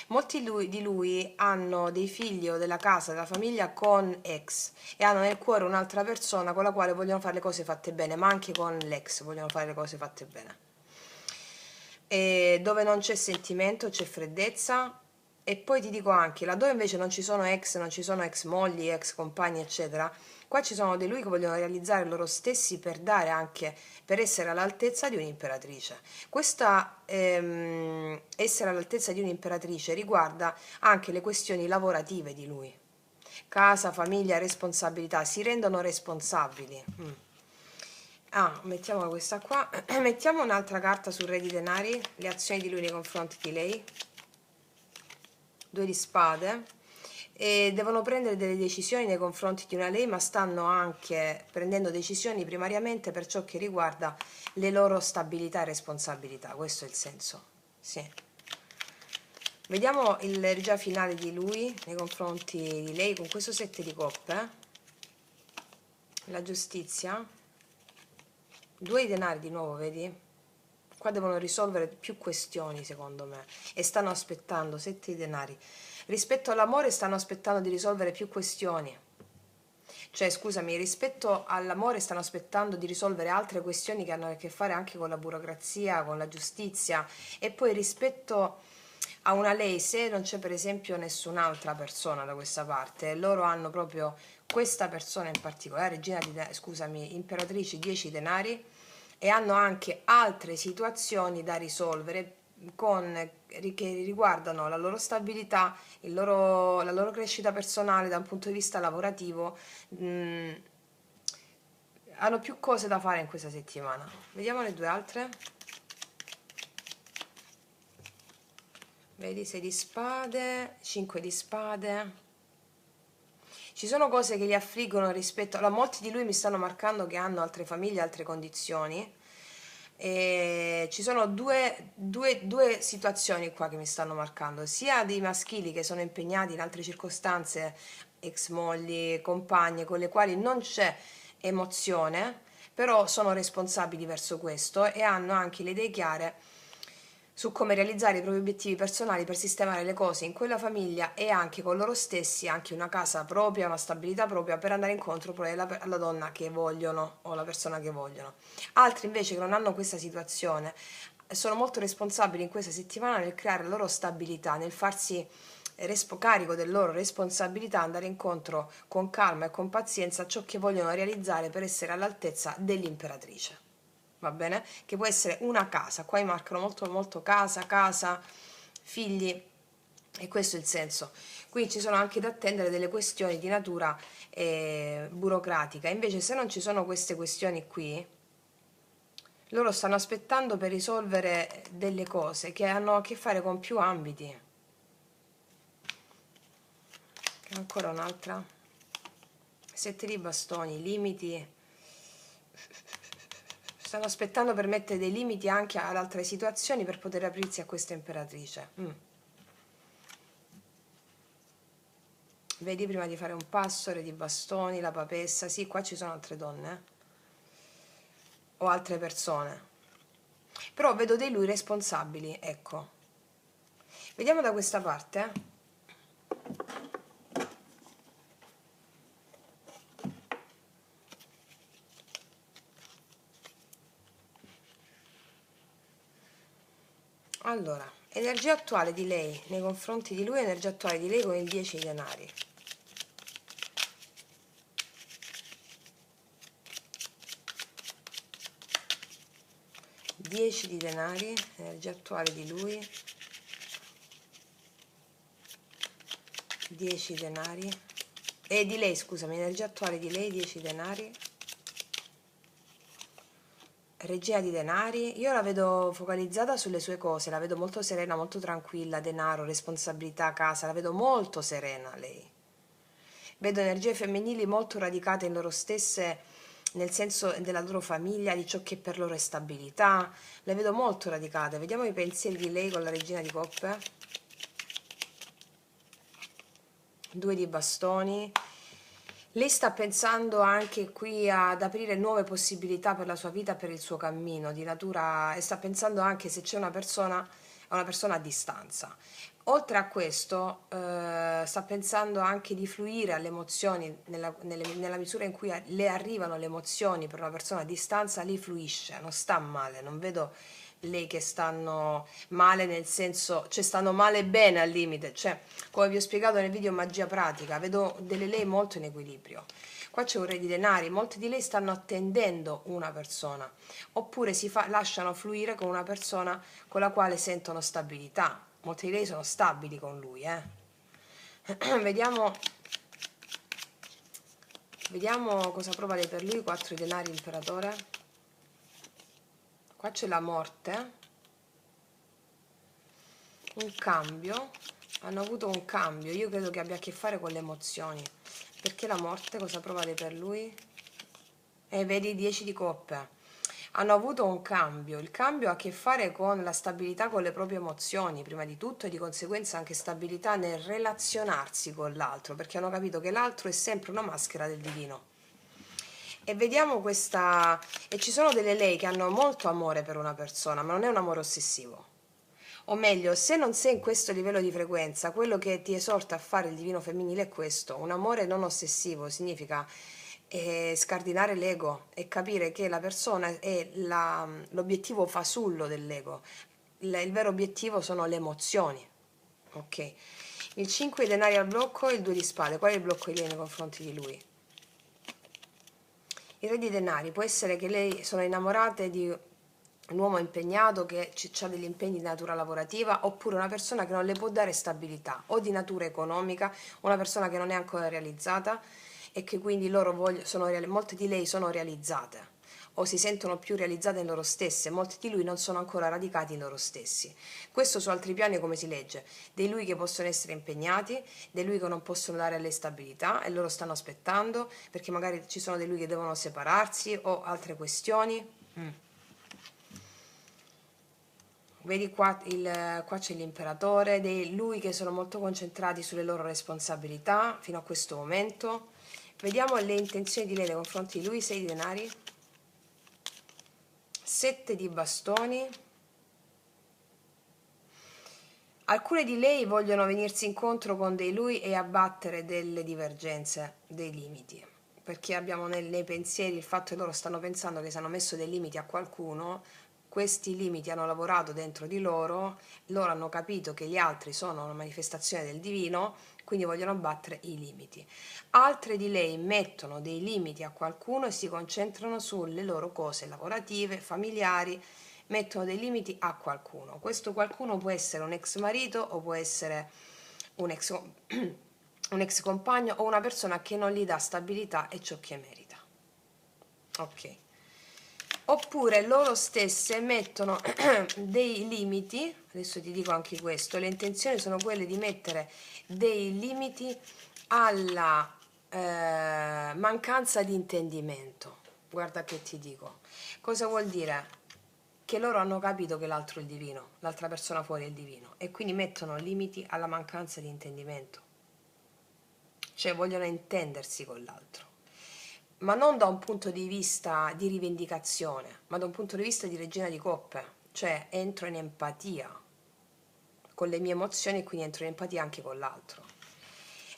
Molti di lui hanno dei figli o della casa, della famiglia con ex e hanno nel cuore un'altra persona con la quale vogliono fare le cose fatte bene, ma anche con l'ex vogliono fare le cose fatte bene. E dove non c'è sentimento c'è freddezza. E poi ti dico anche, laddove invece non ci sono ex, non ci sono ex mogli, ex compagni, eccetera, qua ci sono dei lui che vogliono realizzare loro stessi per dare anche, per essere all'altezza di un'imperatrice. Questa essere all'altezza di un'imperatrice riguarda anche le questioni lavorative di lui. Casa, famiglia, responsabilità, si rendono responsabili. Mettiamo questa qua. Mettiamo un'altra carta sul re di denari, le azioni di lui nei confronti di lei. 2 di spade. E devono prendere delle decisioni nei confronti di una lei, ma stanno anche prendendo decisioni primariamente per ciò che riguarda le loro stabilità e responsabilità. Questo è il senso. Sì. Vediamo il regia finale di lui nei confronti di lei con questo 7 di coppe. La giustizia. 2 di denari di nuovo, vedi? Qua devono risolvere più questioni, secondo me, e stanno aspettando 7 di denari. Rispetto all'amore stanno aspettando di risolvere più questioni. Cioè, scusami, rispetto all'amore stanno aspettando di risolvere altre questioni che hanno a che fare anche con la burocrazia, con la giustizia. E poi rispetto a una lei, se non c'è per esempio nessun'altra persona da questa parte, loro hanno proprio questa persona in particolare, regina di scusami, imperatrice 10 denari, e hanno anche altre situazioni da risolvere che riguardano la loro stabilità, la loro crescita personale da un punto di vista lavorativo. Hanno più cose da fare in questa settimana. Vediamo le due altre. Vedi, 6 di spade, 5 di spade. Ci sono cose che li affliggono rispetto a... Molti di lui mi stanno marcando che hanno altre famiglie, altre condizioni. E ci sono due situazioni qua che mi stanno marcando, sia dei maschili che sono impegnati in altre circostanze, ex mogli, compagne, con le quali non c'è emozione, però sono responsabili verso questo e hanno anche le idee chiare su come realizzare i propri obiettivi personali per sistemare le cose in quella famiglia e anche con loro stessi, anche una casa propria, una stabilità propria per andare incontro poi alla donna che vogliono o alla persona che vogliono. Altri invece che non hanno questa situazione sono molto responsabili in questa settimana nel creare la loro stabilità, nel farsi carico delle loro responsabilità, andare incontro con calma e con pazienza a ciò che vogliono realizzare per essere all'altezza dell'imperatrice. Va bene? Che può essere una casa, qua mi marcano molto molto casa, casa, figli, e questo è il senso. Qui ci sono anche da attendere delle questioni di natura burocratica, invece se non ci sono queste questioni qui, loro stanno aspettando per risolvere delle cose che hanno a che fare con più ambiti. Ancora un'altra. 7 di bastoni, limiti. Stanno aspettando per mettere dei limiti anche ad altre situazioni per poter aprirsi a questa imperatrice. Vedi, prima di fare un passo, re di bastoni, la papessa. Sì, qua ci sono altre donne o altre persone, però vedo dei lui responsabili, ecco. Vediamo da questa parte. Allora, energia attuale di lei nei confronti di lui, energia attuale di lei con il 10 di denari. Dieci di denari, energia attuale di lui, 10 denari, e di lei, scusami, energia attuale di lei, 10 denari, regina di denari. Io la vedo focalizzata sulle sue cose, la vedo molto serena, molto tranquilla, denaro, responsabilità, casa, la vedo molto serena lei. Vedo energie femminili molto radicate in loro stesse, nel senso della loro famiglia, di ciò che per loro è stabilità, le vedo molto radicate. Vediamo i pensieri di lei con la regina di coppe. 2 di bastoni. Lei sta pensando anche qui ad aprire nuove possibilità per la sua vita, per il suo cammino di natura, e sta pensando anche se c'è una persona a distanza. Oltre a questo, sta pensando anche di fluire alle emozioni, nella misura in cui le arrivano le emozioni per una persona a distanza, lei fluisce, non sta male, non vedo lei che stanno male nel senso, cioè stanno male bene al limite, cioè come vi ho spiegato nel video magia pratica, vedo delle lei molto in equilibrio. Qua c'è un re di denari, molti di lei stanno attendendo una persona, oppure lasciano fluire con una persona con la quale sentono stabilità. Molti di lei sono stabili con lui, vediamo, vediamo cosa prova lei per lui. 4 di denari, imperatore. Qua c'è la morte, un cambio, hanno avuto un cambio, io credo che abbia a che fare con le emozioni. Perché la morte, cosa prova lei per lui? E vedi 10 di coppe. Hanno avuto un cambio, il cambio ha a che fare con la stabilità con le proprie emozioni, prima di tutto, e di conseguenza anche stabilità nel relazionarsi con l'altro, perché hanno capito che l'altro è sempre una maschera del divino. E vediamo questa, e ci sono delle lei che hanno molto amore per una persona, ma non è un amore ossessivo. O meglio, se non sei in questo livello di frequenza, quello che ti esorta a fare il divino femminile è questo: un amore non ossessivo significa scardinare l'ego e capire che la persona è l'obiettivo fasullo dell'ego. Il vero obiettivo sono le emozioni. Ok, il 5 di denari al blocco e il 2 di spade. Qual è il blocco di lei nei confronti di lui? Il re di denari, può essere che lei sono innamorate di un uomo impegnato che ha degli impegni di natura lavorativa, oppure una persona che non le può dare stabilità o di natura economica, una persona che non è ancora realizzata e che quindi molte di lei sono realizzate o si sentono più realizzate in loro stesse, molti di lui non sono ancora radicati in loro stessi. Questo su altri piani come si legge? Dei lui che possono essere impegnati, dei lui che non possono dare alle stabilità e loro stanno aspettando perché magari ci sono dei lui che devono separarsi o altre questioni. Vedi qua, qua c'è l'imperatore, dei lui che sono molto concentrati sulle loro responsabilità fino a questo momento. Vediamo le intenzioni di lei nei confronti di lui. 6 di denari, 7 di bastoni, Alcune di lei vogliono venirsi incontro con dei lui e abbattere delle divergenze, dei limiti, perché abbiamo nei pensieri il fatto che loro stanno pensando che se hanno messo dei limiti a qualcuno, questi limiti hanno lavorato dentro di loro, loro hanno capito che gli altri sono una manifestazione del divino, quindi vogliono abbattere i limiti. Altre di lei mettono dei limiti a qualcuno e si concentrano sulle loro cose lavorative, familiari, mettono dei limiti a qualcuno. Questo qualcuno può essere un ex marito o può essere un ex, un ex compagno o una persona che non gli dà stabilità e ciò che merita. Ok. Oppure loro stesse mettono dei limiti, adesso ti dico anche questo, le intenzioni sono quelle di mettere dei limiti alla mancanza di intendimento. Guarda che ti dico. Cosa vuol dire? Che loro hanno capito che l'altro è il divino, l'altra persona fuori è il divino e quindi mettono limiti alla mancanza di intendimento, cioè vogliono intendersi con l'altro, ma non da un punto di vista di rivendicazione, ma da un punto di vista di regina di coppe, cioè entro in empatia con le mie emozioni e quindi entro in empatia anche con l'altro.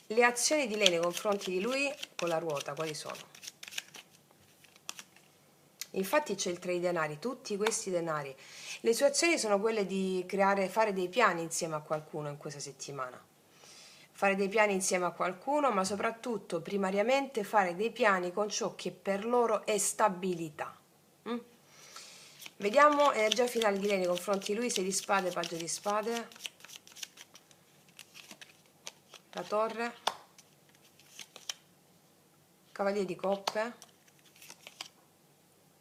Le azioni di lei nei confronti di lui con la ruota quali sono? Infatti c'è il 3 di denari, tutti questi denari. Le sue azioni sono quelle di fare dei piani insieme a qualcuno in questa settimana. Fare dei piani insieme a qualcuno, ma soprattutto, primariamente, fare dei piani con ciò che per loro è stabilità. Mm? Vediamo energia finale di lei nei confronti di lui, 6 di spade, paggio di spade, la torre, cavaliere di coppe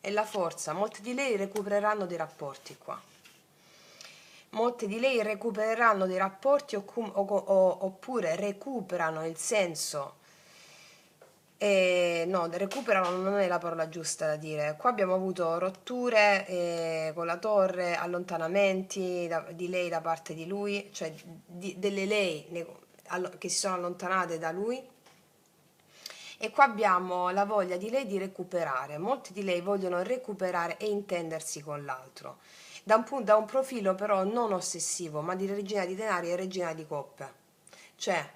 e la forza. Molte di lei recupereranno dei rapporti qua. Molte di lei recupereranno dei rapporti oppure recuperano il senso. No, recuperano non è la parola giusta da dire. Qua abbiamo avuto rotture con la torre, allontanamenti di lei da parte di lui, cioè delle lei che si sono allontanate da lui. E qua abbiamo la voglia di lei di recuperare. Molti di lei vogliono recuperare e intendersi con l'altro. Da un profilo però non ossessivo, ma di regina di denari e regina di coppe. Cioè,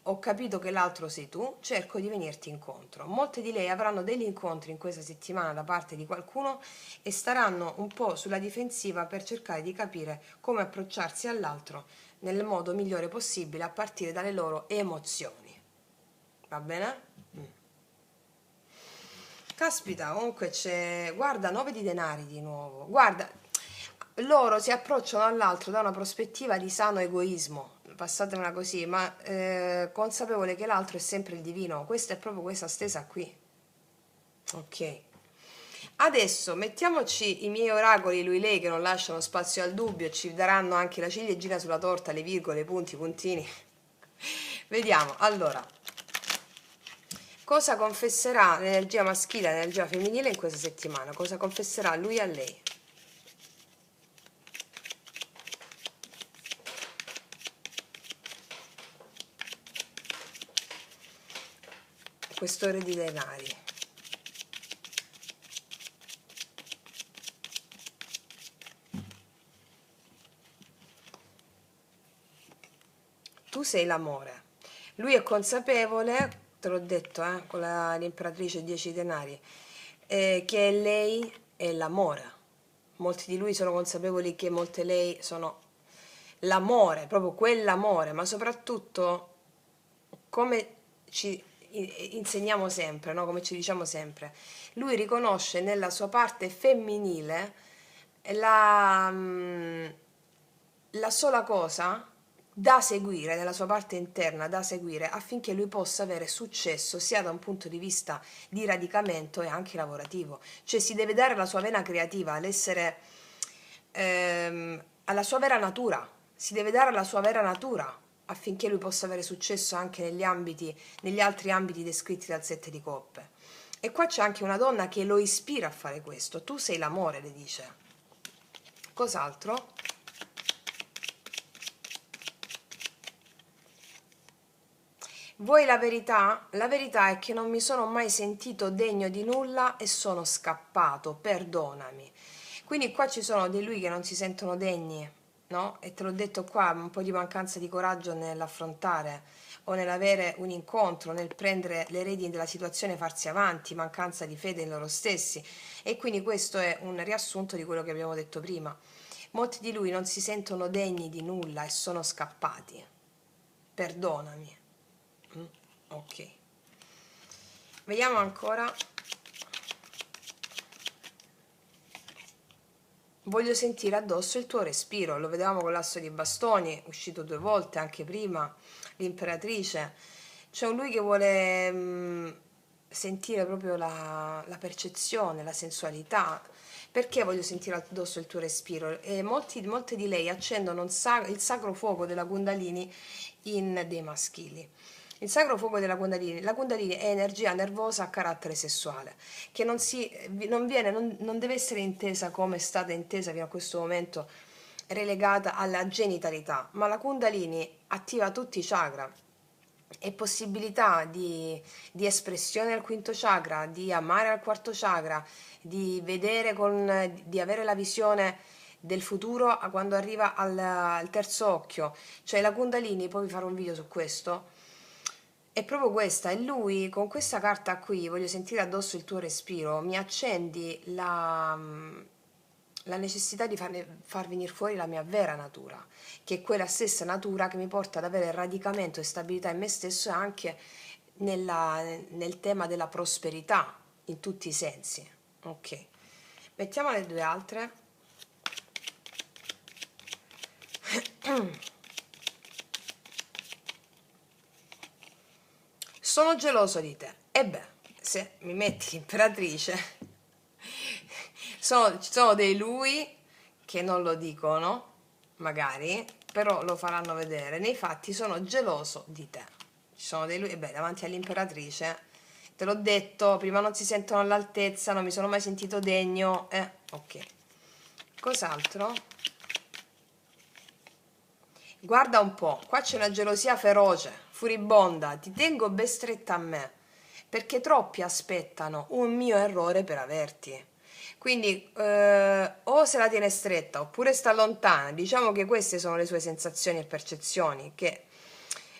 ho capito che l'altro sei tu, cerco di venirti incontro. Molte di lei avranno degli incontri in questa settimana da parte di qualcuno e staranno un po' sulla difensiva per cercare di capire come approcciarsi all'altro nel modo migliore possibile a partire dalle loro emozioni. Va bene? Caspita, comunque c'è, guarda, 9 di denari di nuovo. Guarda, loro si approcciano all'altro da una prospettiva di sano egoismo, passatemela così, ma consapevole che l'altro è sempre il divino. Questa è proprio questa stesa qui. Ok. Adesso mettiamoci i miei oracoli, lui lei, che non lasciano spazio al dubbio, ci daranno anche la ciliegina sulla torta, le virgole, i punti, i puntini. Vediamo, allora. Cosa confesserà l'energia maschile e l'energia femminile in questa settimana? Cosa confesserà lui a lei? Questore di denari. Tu sei l'amore. Lui è consapevole, te l'ho detto, con l'imperatrice 10 denari, che lei è l'amore. Molti di lui sono consapevoli che molte lei sono l'amore, proprio quell'amore, ma soprattutto come ci insegniamo sempre, no? Come ci diciamo sempre, lui riconosce nella sua parte femminile la, la sola cosa da seguire, nella sua parte interna da seguire affinché lui possa avere successo sia da un punto di vista di radicamento e anche lavorativo, cioè si deve dare la sua vena creativa, l'essere alla sua vera natura, si deve dare la sua vera natura affinché lui possa avere successo anche negli altri ambiti descritti dal 7 di coppe. E qua c'è anche una donna che lo ispira a fare questo. Tu sei l'amore, le dice. Cos'altro? Vuoi la verità? La verità è che non mi sono mai sentito degno di nulla e sono scappato, perdonami. Quindi qua ci sono di lui che non si sentono degni no? E te l'ho detto qua, un po' di mancanza di coraggio nell'affrontare o nell'avere un incontro, nel prendere le redini della situazione e farsi avanti, mancanza di fede in loro stessi. E quindi questo è un riassunto di quello che abbiamo detto prima. Molti di lui non si sentono degni di nulla e sono scappati. Perdonami. Mm? Ok. Vediamo ancora. Voglio sentire addosso il tuo respiro. Lo vedevamo con l'asso di bastoni, uscito 2 volte, anche prima, l'imperatrice. C'è un lui che vuole sentire proprio la percezione, la sensualità. Perché voglio sentire addosso il tuo respiro? E molte di lei accendono il sacro fuoco della Kundalini in dei maschili. Il sacro fuoco della Kundalini. La Kundalini è energia nervosa a carattere sessuale, che non deve essere intesa come è stata intesa fino a questo momento, relegata alla genitalità, ma la Kundalini attiva tutti i chakra e possibilità di espressione al quinto chakra, di amare al quarto chakra, di vedere di avere la visione del futuro quando arriva al terzo occhio. Cioè la Kundalini, poi vi farò un video su questo, è proprio questa. E lui con questa carta qui, voglio sentire addosso il tuo respiro, mi accendi la necessità di far venire fuori la mia vera natura, che è quella stessa natura che mi porta ad avere radicamento e stabilità in me stesso e anche nel tema della prosperità in tutti i sensi. Ok, mettiamo le due altre. Sono geloso di te. E beh, se mi metti l'imperatrice, ci sono dei lui che non lo dicono, magari, però lo faranno vedere. Nei fatti sono geloso di te. Ci sono dei lui, e beh, davanti all'imperatrice, te l'ho detto, prima non si sentono all'altezza, non mi sono mai sentito degno. Ok. Cos'altro? Guarda un po', qua c'è una gelosia feroce, furibonda, ti tengo ben stretta a me, perché troppi aspettano un mio errore per averti. Quindi o se la tiene stretta oppure sta lontana, diciamo che queste sono le sue sensazioni e percezioni, che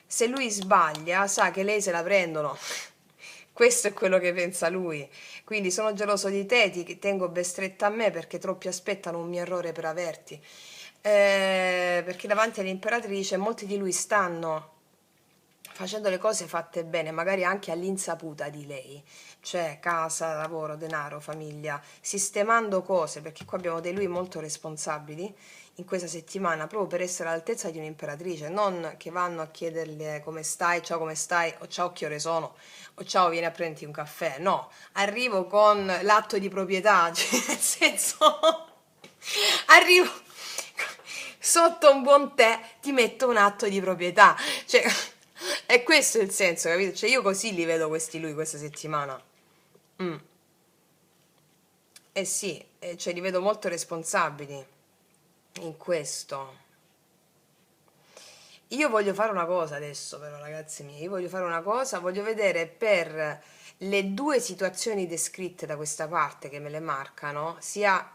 se lui sbaglia sa che lei se la prendono. Questo è quello che pensa lui. Quindi sono geloso di te, ti tengo ben stretta a me perché troppi aspettano un mio errore per averti. Perché davanti all'imperatrice molti di lui stanno facendo le cose fatte bene, magari anche all'insaputa di lei, cioè casa, lavoro, denaro, famiglia, sistemando cose, perché qua abbiamo dei lui molto responsabili in questa settimana, proprio per essere all'altezza di un'imperatrice, non che vanno a chiederle come stai, o ciao che ore sono, o ciao vieni a prenderti un caffè, no, arrivo con l'atto di proprietà, cioè nel senso, arrivo sotto un buon tè, ti metto un atto di proprietà, cioè è questo il senso, capito? Cioè io così li vedo questi lui questa settimana. Mm. Eh sì, cioè li vedo molto responsabili in questo. Io voglio fare una cosa adesso, però, ragazzi miei, io voglio fare una cosa, voglio vedere per le due situazioni descritte da questa parte che me le marcano, sia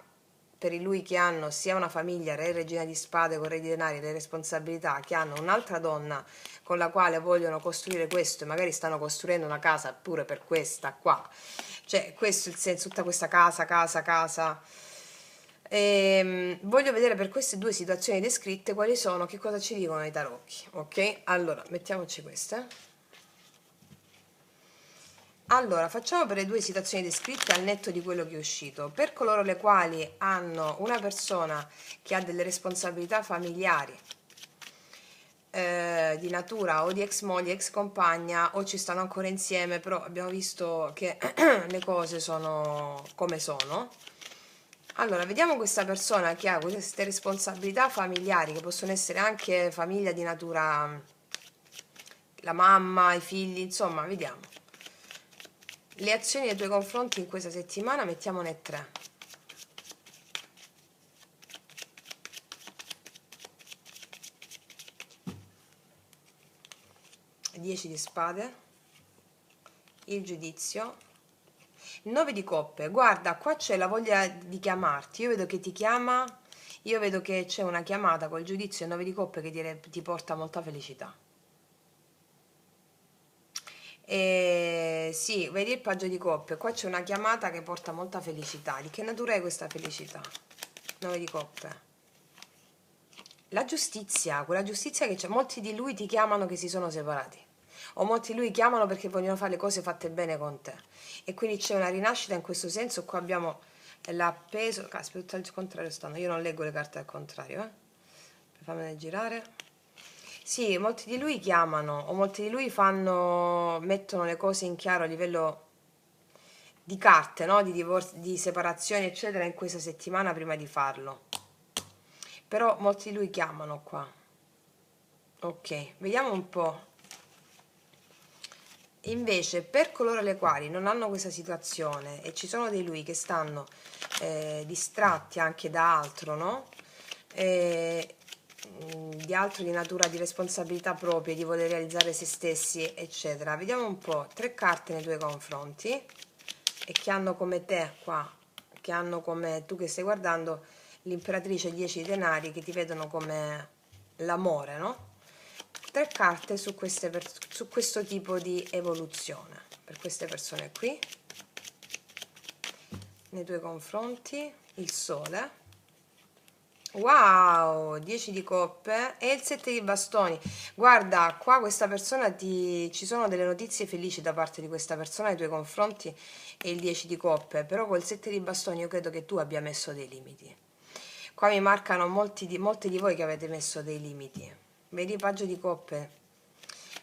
per i lui che hanno sia una famiglia, re e regina di spade con re di denari, le responsabilità, che hanno un'altra donna con la quale vogliono costruire questo e magari stanno costruendo una casa pure per questa qua. Cioè, questo è il senso, tutta questa casa. Voglio vedere per queste due situazioni descritte quali sono, che cosa ci dicono i tarocchi, ok? Allora, mettiamoci queste. Allora, facciamo per le due situazioni descritte al netto di quello che è uscito. Per coloro le quali hanno una persona che ha delle responsabilità familiari di natura o di ex moglie, ex compagna o ci stanno ancora insieme, però abbiamo visto che le cose sono come sono. Allora, vediamo questa persona che ha queste responsabilità familiari, che possono essere anche famiglia di natura, la mamma, i figli, insomma, vediamo. Le azioni nei tuoi confronti in questa settimana, mettiamone 3. 10 di spade, il giudizio, 9 di coppe. Guarda, qua c'è la voglia di chiamarti, io vedo che ti chiama io vedo che c'è una chiamata col giudizio e 9 di coppe che ti porta molta felicità. E sì, vedi il paggio di coppe, qua c'è una chiamata che porta molta felicità. Di che natura è questa felicità? 9 di coppe. La giustizia, quella giustizia che c'è, molti di lui ti chiamano che si sono separati, o molti di lui chiamano perché vogliono fare le cose fatte bene con te, e quindi c'è una rinascita in questo senso. Qua abbiamo l'appeso, caspita, al contrario stanno, io non leggo le carte al contrario, fammene girare. Sì, molti di lui chiamano, o molti di lui mettono le cose in chiaro a livello di carte, no? Di separazione, eccetera, in questa settimana prima di farlo. Però molti di lui chiamano qua. Ok, vediamo un po'. Invece, per coloro le quali non hanno questa situazione e ci sono dei lui che stanno distratti anche da altro, no? Di altro, di natura di responsabilità proprie, di voler realizzare se stessi, eccetera. Vediamo un po', 3 carte nei tuoi confronti e che hanno come te qua, che hanno come tu che stai guardando l'imperatrice 10 di denari, che ti vedono come l'amore, no? 3 carte su questo tipo di evoluzione per queste persone qui nei tuoi confronti. Il sole, wow, 10 di coppe e il 7 di bastoni. Guarda, qua questa persona ci sono delle notizie felici da parte di questa persona nei tuoi confronti, e il 10 di coppe, però col 7 di bastoni io credo che tu abbia messo dei limiti. Qua mi marcano molti di voi che avete messo dei limiti. Vedi, paggio di coppe.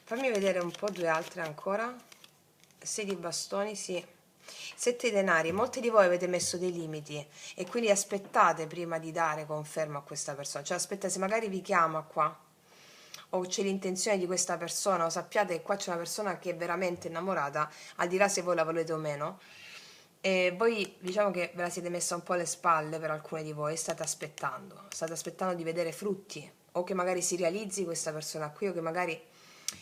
Fammi vedere un po' 2 altre ancora. 6 di bastoni, sì. 7 di denari. Molti di voi avete messo dei limiti e quindi aspettate prima di dare conferma a questa persona. Cioè aspettate, se magari vi chiama qua o c'è l'intenzione di questa persona, o sappiate che qua c'è una persona che è veramente innamorata, al di là se voi la volete o meno, e voi diciamo che ve la siete messa un po' alle spalle per alcuni di voi, state aspettando di vedere frutti, o che magari si realizzi questa persona qui, o che magari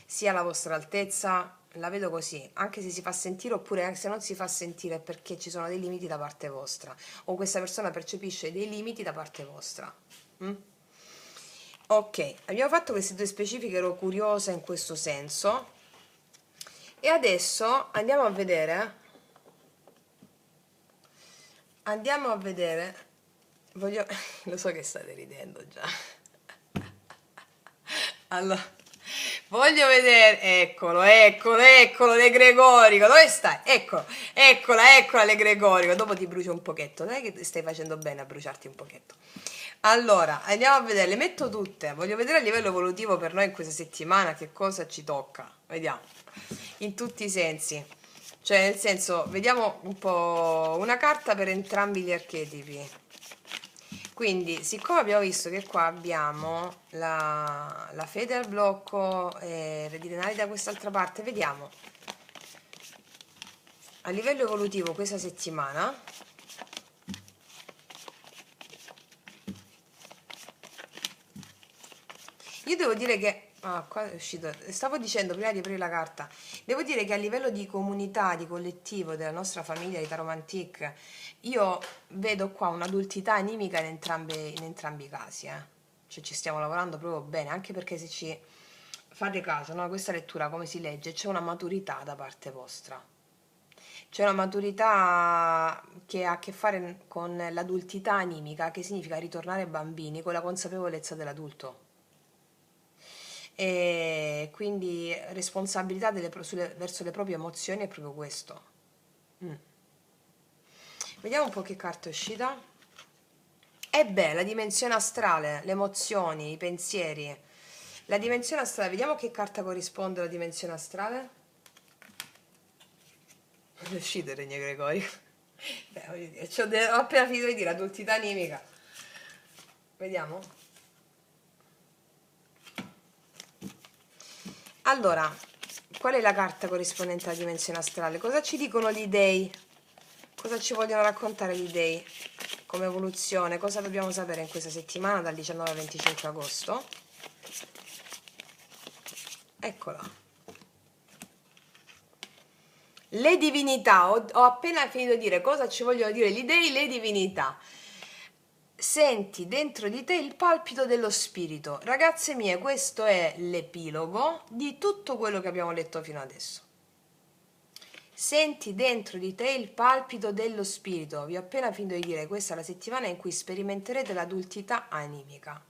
sia alla vostra altezza. La vedo così, anche se si fa sentire, oppure anche se non si fa sentire, perché ci sono dei limiti da parte vostra, o questa persona percepisce dei limiti da parte vostra. Ok, abbiamo fatto queste 2 specifiche, ero curiosa in questo senso, e adesso andiamo a vedere, voglio, lo so che state ridendo già. Allora, voglio vedere, eccolo, De Gregorico, dove stai? Eccola, De Gregorico, dopo ti brucio un pochetto, non è che stai facendo bene a bruciarti un pochetto. Allora, andiamo a vedere, le metto tutte, voglio vedere a livello evolutivo per noi in questa settimana che cosa ci tocca, vediamo, in tutti i sensi, cioè nel senso, vediamo un po' una carta per entrambi gli archetipi. Quindi, siccome abbiamo visto che qua abbiamo la fede al blocco e i denari da quest'altra parte, vediamo a livello evolutivo questa settimana. Io devo dire che qua è uscito, stavo dicendo prima di aprire la carta, devo dire che a livello di comunità, di collettivo della nostra famiglia di Taromantic, io vedo qua un'adultità animica in entrambi i casi, cioè ci stiamo lavorando proprio bene, anche perché se ci fate caso, no? Questa lettura come si legge, c'è una maturità da parte vostra, c'è una maturità che ha a che fare con l'adultità animica, che significa ritornare bambini con la consapevolezza dell'adulto, e quindi responsabilità verso le proprie emozioni è proprio questo. Vediamo un po' che carta è uscita. E beh, la dimensione astrale, le emozioni, i pensieri. La dimensione astrale, vediamo che carta corrisponde alla dimensione astrale. Non è uscito il Regno Gregorio. Beh, voglio dire, ho appena finito di dire adultità animica. Vediamo. Allora, qual è la carta corrispondente alla dimensione astrale? Cosa ci dicono gli dei? Cosa ci vogliono raccontare gli dei come evoluzione? Cosa dobbiamo sapere in questa settimana dal 19 al 25 agosto? Eccola. Le divinità, ho appena finito di dire cosa ci vogliono dire gli dei, le divinità. senti dentro di te il palpito dello spirito. Ragazze mie, questo è l'epilogo di tutto quello che abbiamo letto fino adesso. Senti dentro di te il palpito dello spirito. Vi ho appena finito di dire, questa è la settimana in cui sperimenterete l'adultità animica,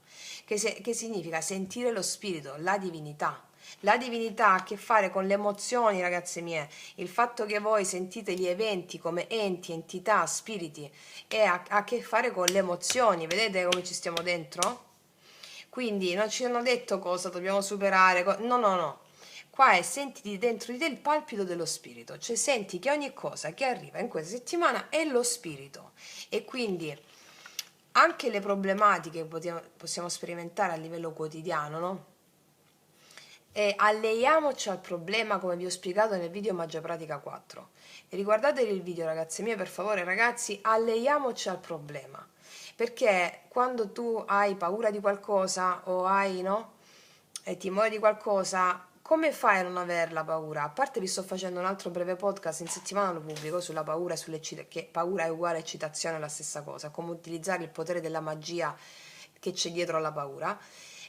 che significa sentire lo spirito, la divinità. La divinità ha a che fare con le emozioni, ragazze mie. Il fatto che voi sentite gli eventi come enti, entità, spiriti, ha a che fare con le emozioni. Vedete come ci stiamo dentro? Quindi non ci hanno detto cosa dobbiamo superare. No, no, no. Qua è sentiti dentro di te il palpito dello spirito, cioè senti che ogni cosa che arriva in questa settimana è lo spirito e quindi anche le problematiche che possiamo sperimentare a livello quotidiano, no? E alleiamoci al problema come vi ho spiegato nel video Magia Pratica 4. E riguardate il video, ragazze mie, per favore, ragazzi, alleiamoci al problema. Perché quando tu hai paura di qualcosa o hai, no? E timore di qualcosa, come fai a non averla paura? A parte vi sto facendo un altro breve podcast, in settimana lo pubblico, sulla paura e che paura è uguale eccitazione, è la stessa cosa, come utilizzare il potere della magia che c'è dietro alla paura.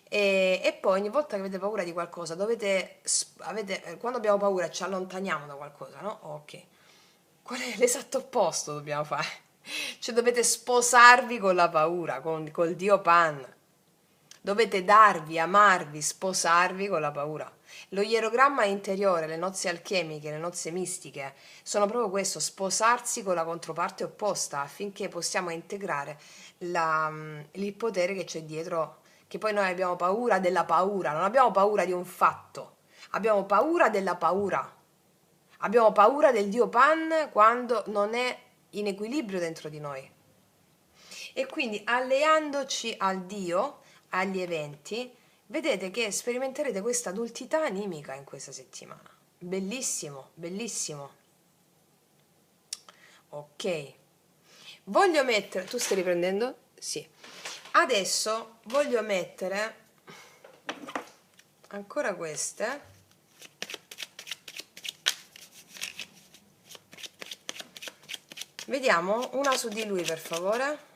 E poi ogni volta che avete paura di qualcosa, quando abbiamo paura ci allontaniamo da qualcosa, no? Ok. Qual è l'esatto opposto dobbiamo fare? Cioè dovete sposarvi con la paura, col Dio Pan. Dovete darvi, amarvi, sposarvi con la paura. Lo ierogramma interiore, le nozze alchemiche, le nozze mistiche, sono proprio questo, sposarsi con la controparte opposta affinché possiamo integrare il potere che c'è dietro, che poi noi abbiamo paura della paura, non abbiamo paura di un fatto, abbiamo paura della paura. Abbiamo paura del Dio Pan quando non è in equilibrio dentro di noi. E quindi alleandoci al Dio, agli eventi, vedete che sperimenterete questa adultità animica in questa settimana. Bellissimo, bellissimo. Ok. Voglio mettere... Tu stai riprendendo? Sì. Adesso voglio mettere ancora queste. Vediamo una su di lui, per favore.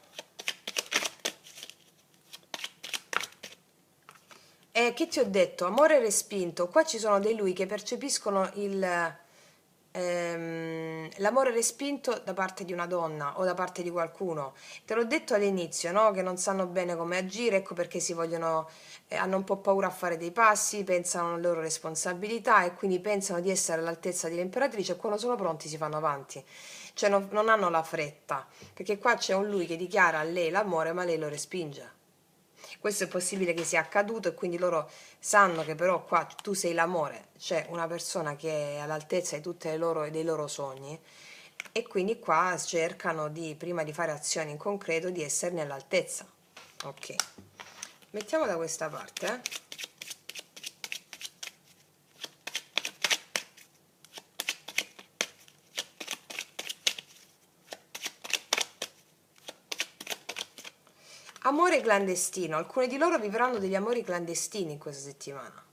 Che ti ho detto? Amore respinto. Qua ci sono dei lui che percepiscono l'amore respinto da parte di una donna o da parte di qualcuno. Te l'ho detto all'inizio, no? Che non sanno bene come agire, ecco perché hanno un po' paura a fare dei passi, pensano alle loro responsabilità e quindi pensano di essere all'altezza dell'imperatrice e quando sono pronti si fanno avanti. Cioè non hanno la fretta, perché qua c'è un lui che dichiara a lei l'amore ma lei lo respinge. Questo è possibile che sia accaduto e quindi loro sanno che però qua tu sei l'amore, c'è una persona che è all'altezza di tutti dei loro sogni e quindi qua cercano di, prima di fare azioni in concreto, di esserne all'altezza. Ok, mettiamo da questa parte, Amore clandestino. Alcuni di loro vivranno degli amori clandestini in questa settimana.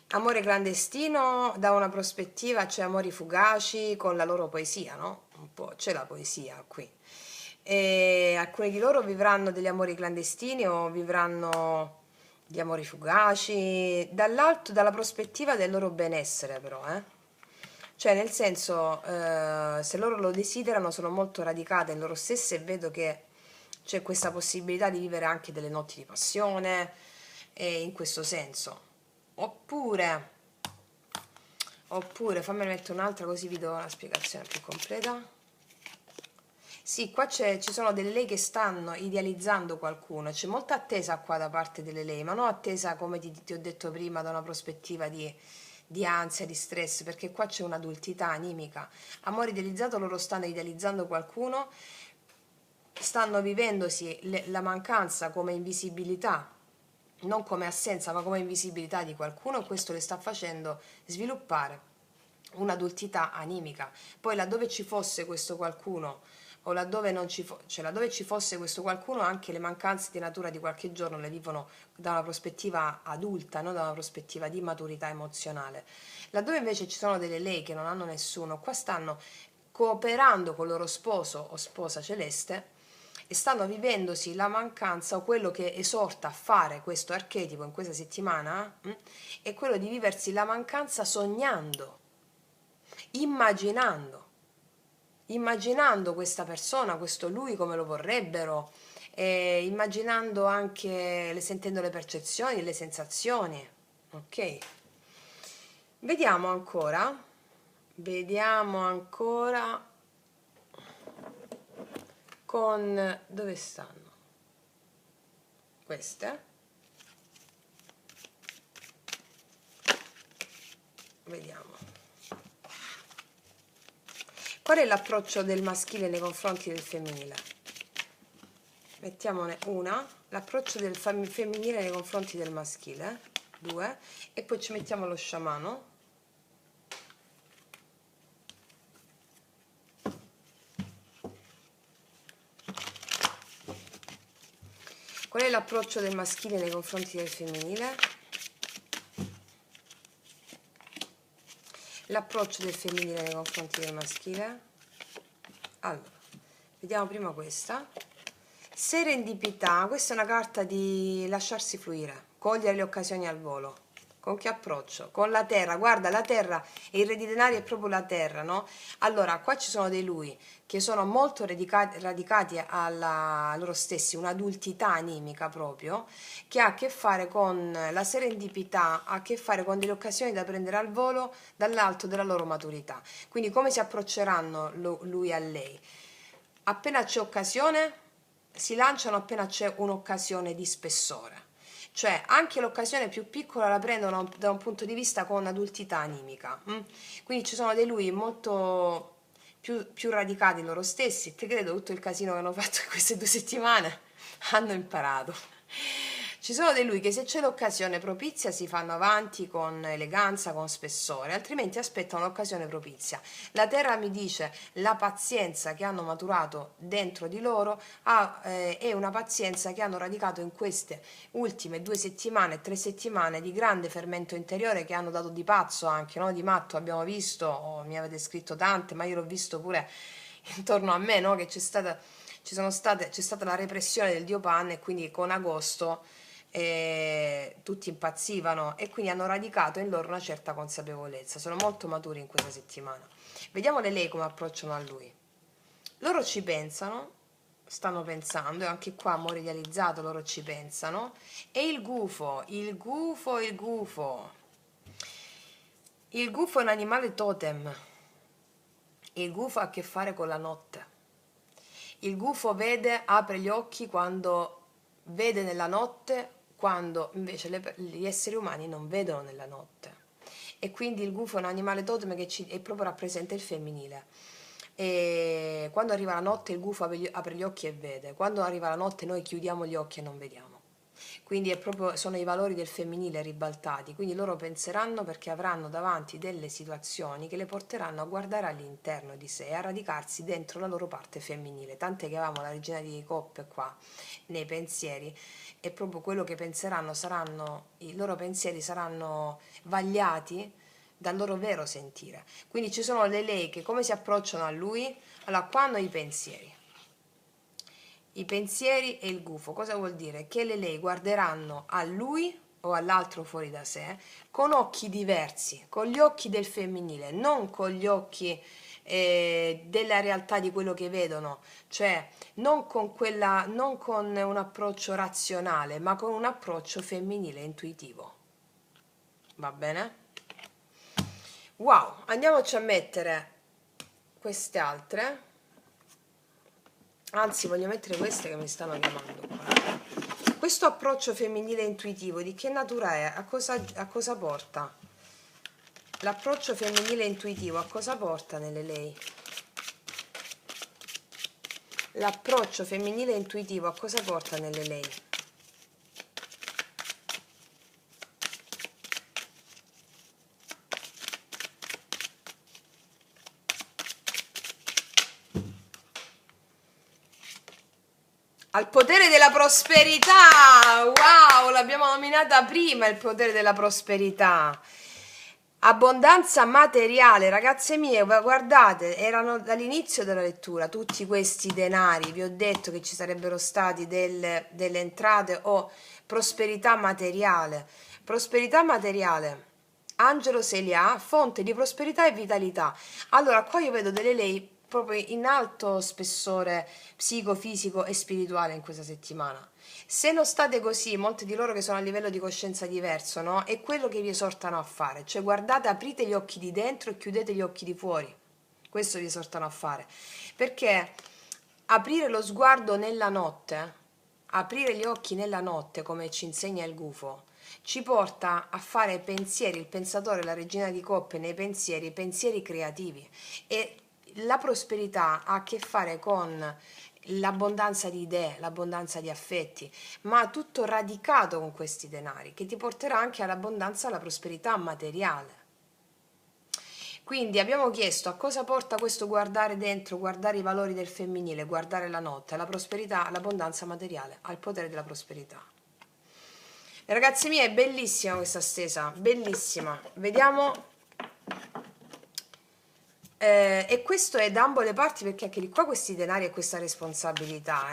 Amore clandestino da una prospettiva, c'è amori fugaci con la loro poesia, no? Un po' c'è la poesia qui. E alcuni di loro vivranno degli amori clandestini o vivranno di amori fugaci dall'alto, dalla prospettiva del loro benessere, però, Cioè, nel senso, se loro lo desiderano, sono molto radicate in loro stesse e vedo che c'è questa possibilità di vivere anche delle notti di passione in questo senso. Oppure, fammi mettere un'altra così vi do una spiegazione più completa. Sì, qua ci sono delle lei che stanno idealizzando qualcuno, c'è molta attesa qua da parte delle lei, ma non attesa come ti ho detto prima da una prospettiva di ansia, di stress, perché qua c'è un'adultità animica. Amore idealizzato, loro stanno idealizzando qualcuno, stanno vivendosi la mancanza come invisibilità, non come assenza ma come invisibilità di qualcuno e questo le sta facendo sviluppare un'adultità animica. Poi laddove ci fosse questo qualcuno o laddove non ci cioè laddove ci fosse questo qualcuno anche le mancanze di natura di qualche giorno le vivono da una prospettiva adulta, non da una prospettiva di maturità emozionale. Laddove invece ci sono delle lei che non hanno nessuno, qua stanno cooperando con il loro sposo o sposa celeste e stanno vivendosi la mancanza, o quello che esorta a fare questo archetipo in questa settimana è quello di viversi la mancanza sognando, immaginando, immaginando questa persona, questo lui come lo vorrebbero, immaginando anche, sentendo le percezioni, le sensazioni, ok? Vediamo ancora con, dove stanno queste? Vediamo. Qual è l'approccio del maschile nei confronti del femminile? Mettiamone una, l'approccio del femminile nei confronti del maschile, 2, e poi ci mettiamo lo sciamano. Qual è l'approccio del maschile nei confronti del femminile? L'approccio del femminile nei confronti del maschile? Allora, vediamo prima questa. Serendipità, questa è una carta di lasciarsi fluire, cogliere le occasioni al volo. Con che approccio? Con la terra, guarda, la terra e il re di denari è proprio la terra, no? Allora, qua ci sono dei lui che sono molto radicati a loro stessi, un'adultità animica proprio, che ha a che fare con la serendipità, ha a che fare con delle occasioni da prendere al volo dall'alto della loro maturità. Quindi come si approcceranno lui a lei? Appena c'è occasione, si lanciano appena c'è un'occasione di spessore. Cioè anche l'occasione più piccola la prendono da un punto di vista con adultità animica. Quindi ci sono dei lui molto più radicati in loro stessi. Te credo tutto il casino che hanno fatto in queste 2 settimane hanno imparato. Ci sono dei lui che se c'è l'occasione propizia si fanno avanti con eleganza, con spessore, altrimenti aspettano l'occasione propizia. La terra mi dice la pazienza che hanno maturato dentro di loro è una pazienza che hanno radicato in queste ultime 2 settimane, 3 settimane di grande fermento interiore che hanno dato di pazzo anche, no? Di matto abbiamo visto, mi avete scritto tante, ma io l'ho visto pure intorno a me, no? Che c'è stata la repressione del dio Pan e quindi con agosto tutti impazzivano e quindi hanno radicato in loro una certa consapevolezza, sono molto maturi in questa settimana. Vediamo lei come approcciano a lui. Loro ci pensano, stanno pensando, e anche qua amore idealizzato, loro ci pensano, e il gufo è un animale totem. Il gufo ha a che fare con la notte. Il gufo apre gli occhi quando vede nella notte, quando invece gli esseri umani non vedono nella notte. E quindi il gufo è un animale totem che proprio rappresenta il femminile. E quando arriva la notte il gufo apre gli occhi e vede. Quando arriva la notte noi chiudiamo gli occhi e non vediamo. Quindi sono i valori del femminile ribaltati, quindi loro penseranno perché avranno davanti delle situazioni che le porteranno a guardare all'interno di sé, a radicarsi dentro la loro parte femminile, tant'è che avevamo la regina di coppe qua nei pensieri e proprio quello che penseranno i loro pensieri saranno vagliati dal loro vero sentire. Quindi ci sono le lei che come si approcciano a lui? Allora, qua hanno i pensieri e il gufo. Cosa vuol dire? Che le lei guarderanno a lui o all'altro fuori da sé con occhi diversi, con gli occhi del femminile, non con gli occhi della realtà di quello che vedono, cioè non con un approccio razionale, ma con un approccio femminile intuitivo. Va bene? Wow, andiamoci a mettere queste altre. Anzi, voglio mettere queste che mi stanno chiamando qua. Questo approccio femminile intuitivo di che natura è? A cosa porta? L'approccio femminile intuitivo a cosa porta nelle lei? L'approccio femminile intuitivo a cosa porta nelle lei? Al potere della prosperità! Wow, l'abbiamo nominata prima, il potere della prosperità. Abbondanza materiale, ragazze mie, guardate, erano dall'inizio della lettura tutti questi denari, vi ho detto che ci sarebbero stati delle entrate o prosperità materiale. Prosperità materiale, Angelo se li ha, fonte di prosperità e vitalità. Allora, qua io vedo delle lei proprio in alto spessore psicofisico e spirituale in questa settimana. Se non state così, molti di loro che sono a livello di coscienza diverso, no? È quello che vi esortano a fare, cioè guardate, aprite gli occhi di dentro e chiudete gli occhi di fuori. Questo vi esortano a fare, perché aprire lo sguardo nella notte, aprire gli occhi nella notte, come ci insegna il gufo, ci porta a fare pensieri, il pensatore, la regina di coppe nei pensieri, pensieri creativi, e la prosperità ha a che fare con l'abbondanza di idee, l'abbondanza di affetti, ma tutto radicato con questi denari, che ti porterà anche all'abbondanza, alla prosperità materiale. Quindi abbiamo chiesto a cosa porta questo guardare dentro, guardare i valori del femminile, guardare la notte, alla prosperità, all'abbondanza materiale, al potere della prosperità. Ragazzi miei, è bellissima questa stesa, bellissima. Vediamo. E questo è da ambo le parti, perché anche di qua questi denari e questa responsabilità,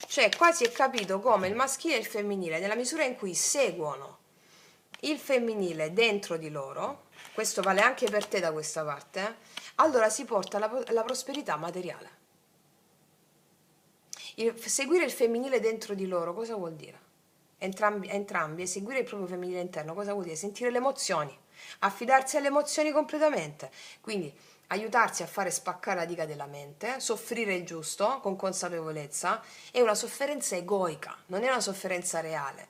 cioè qua si è capito come il maschile e il femminile, nella misura in cui seguono il femminile dentro di loro, questo vale anche per te da questa parte, allora si porta la prosperità materiale. Seguire il femminile dentro di loro cosa vuol dire? Entrambi, e seguire il proprio femminile interno cosa vuol dire? Sentire le emozioni, affidarsi alle emozioni completamente, quindi aiutarsi a fare spaccare la diga della mente, soffrire il giusto con consapevolezza. È una sofferenza egoica, non è una sofferenza reale,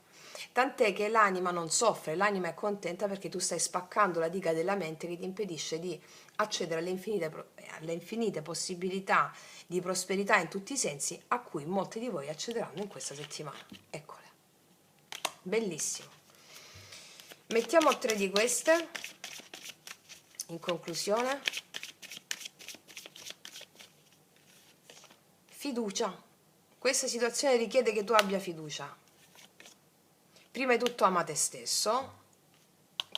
tant'è che l'anima non soffre, l'anima è contenta perché tu stai spaccando la diga della mente che ti impedisce di accedere alle infinite possibilità di prosperità in tutti i sensi a cui molti di voi accederanno in questa settimana. Eccole, bellissimo. Mettiamo 3 di queste in conclusione. Fiducia. Questa situazione richiede che tu abbia fiducia. Prima di tutto ama te stesso,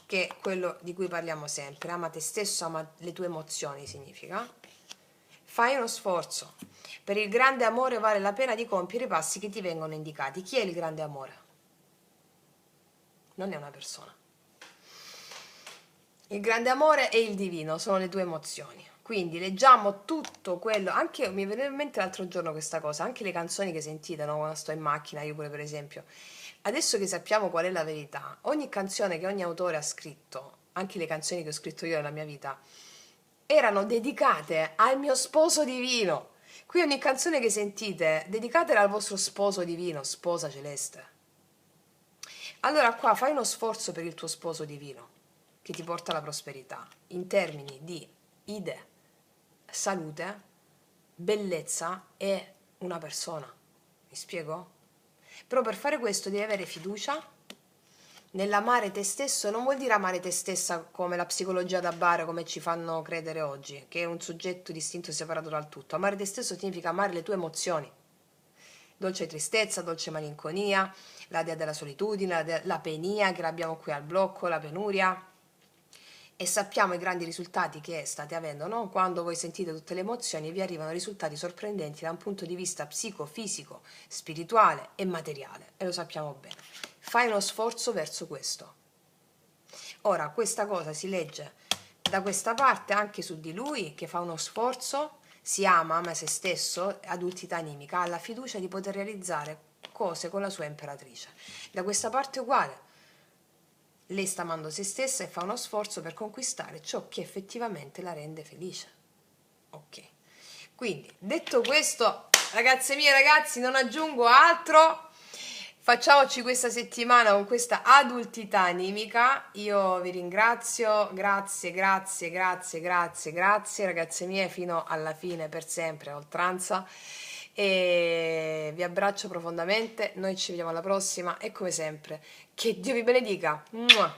che è quello di cui parliamo sempre. Ama te stesso, ama le tue emozioni, significa. Fai uno sforzo. Per il grande amore vale la pena di compiere i passi che ti vengono indicati. Chi è il grande amore? Non è una persona. Il grande amore e il divino sono le tue emozioni. Quindi leggiamo tutto quello, anche mi è venuta in mente l'altro giorno questa cosa, anche le canzoni che sentite, no? Quando sto in macchina, io pure per esempio. Adesso che sappiamo qual è la verità, ogni canzone che ogni autore ha scritto, anche le canzoni che ho scritto io nella mia vita, erano dedicate al mio sposo divino. Qui ogni canzone che sentite, dedicatela al vostro sposo divino, sposa celeste. Allora qua fai uno sforzo per il tuo sposo divino, che ti porta alla prosperità, in termini di idee, salute, bellezza e una persona. Mi spiego? Però per fare questo devi avere fiducia nell'amare te stesso. Non vuol dire amare te stessa come la psicologia da bar, come ci fanno credere oggi, che è un soggetto distinto e separato dal tutto. Amare te stesso significa amare le tue emozioni. Dolce tristezza, dolce malinconia, la dea della solitudine, la penia che l'abbiamo qui al blocco, la penuria. E sappiamo i grandi risultati che state avendo, no? Quando voi sentite tutte le emozioni vi arrivano risultati sorprendenti da un punto di vista psicofisico, spirituale e materiale, e lo sappiamo bene. Fai uno sforzo verso questo. Ora, questa cosa si legge da questa parte anche su di lui, che fa uno sforzo, si ama se stesso, adultità animica, ha la fiducia di poter realizzare cose con la sua imperatrice. Da questa parte uguale. Lei sta amando se stessa e fa uno sforzo per conquistare ciò che effettivamente la rende felice. Ok. Quindi, detto questo, ragazze mie e ragazzi, non aggiungo altro. Facciamoci questa settimana con questa adultità animica. Io vi ringrazio, grazie, grazie, grazie, grazie, grazie, ragazze mie, fino alla fine, per sempre, a oltranza. E vi abbraccio profondamente, noi ci vediamo alla prossima e come sempre, che Dio vi benedica. Mua.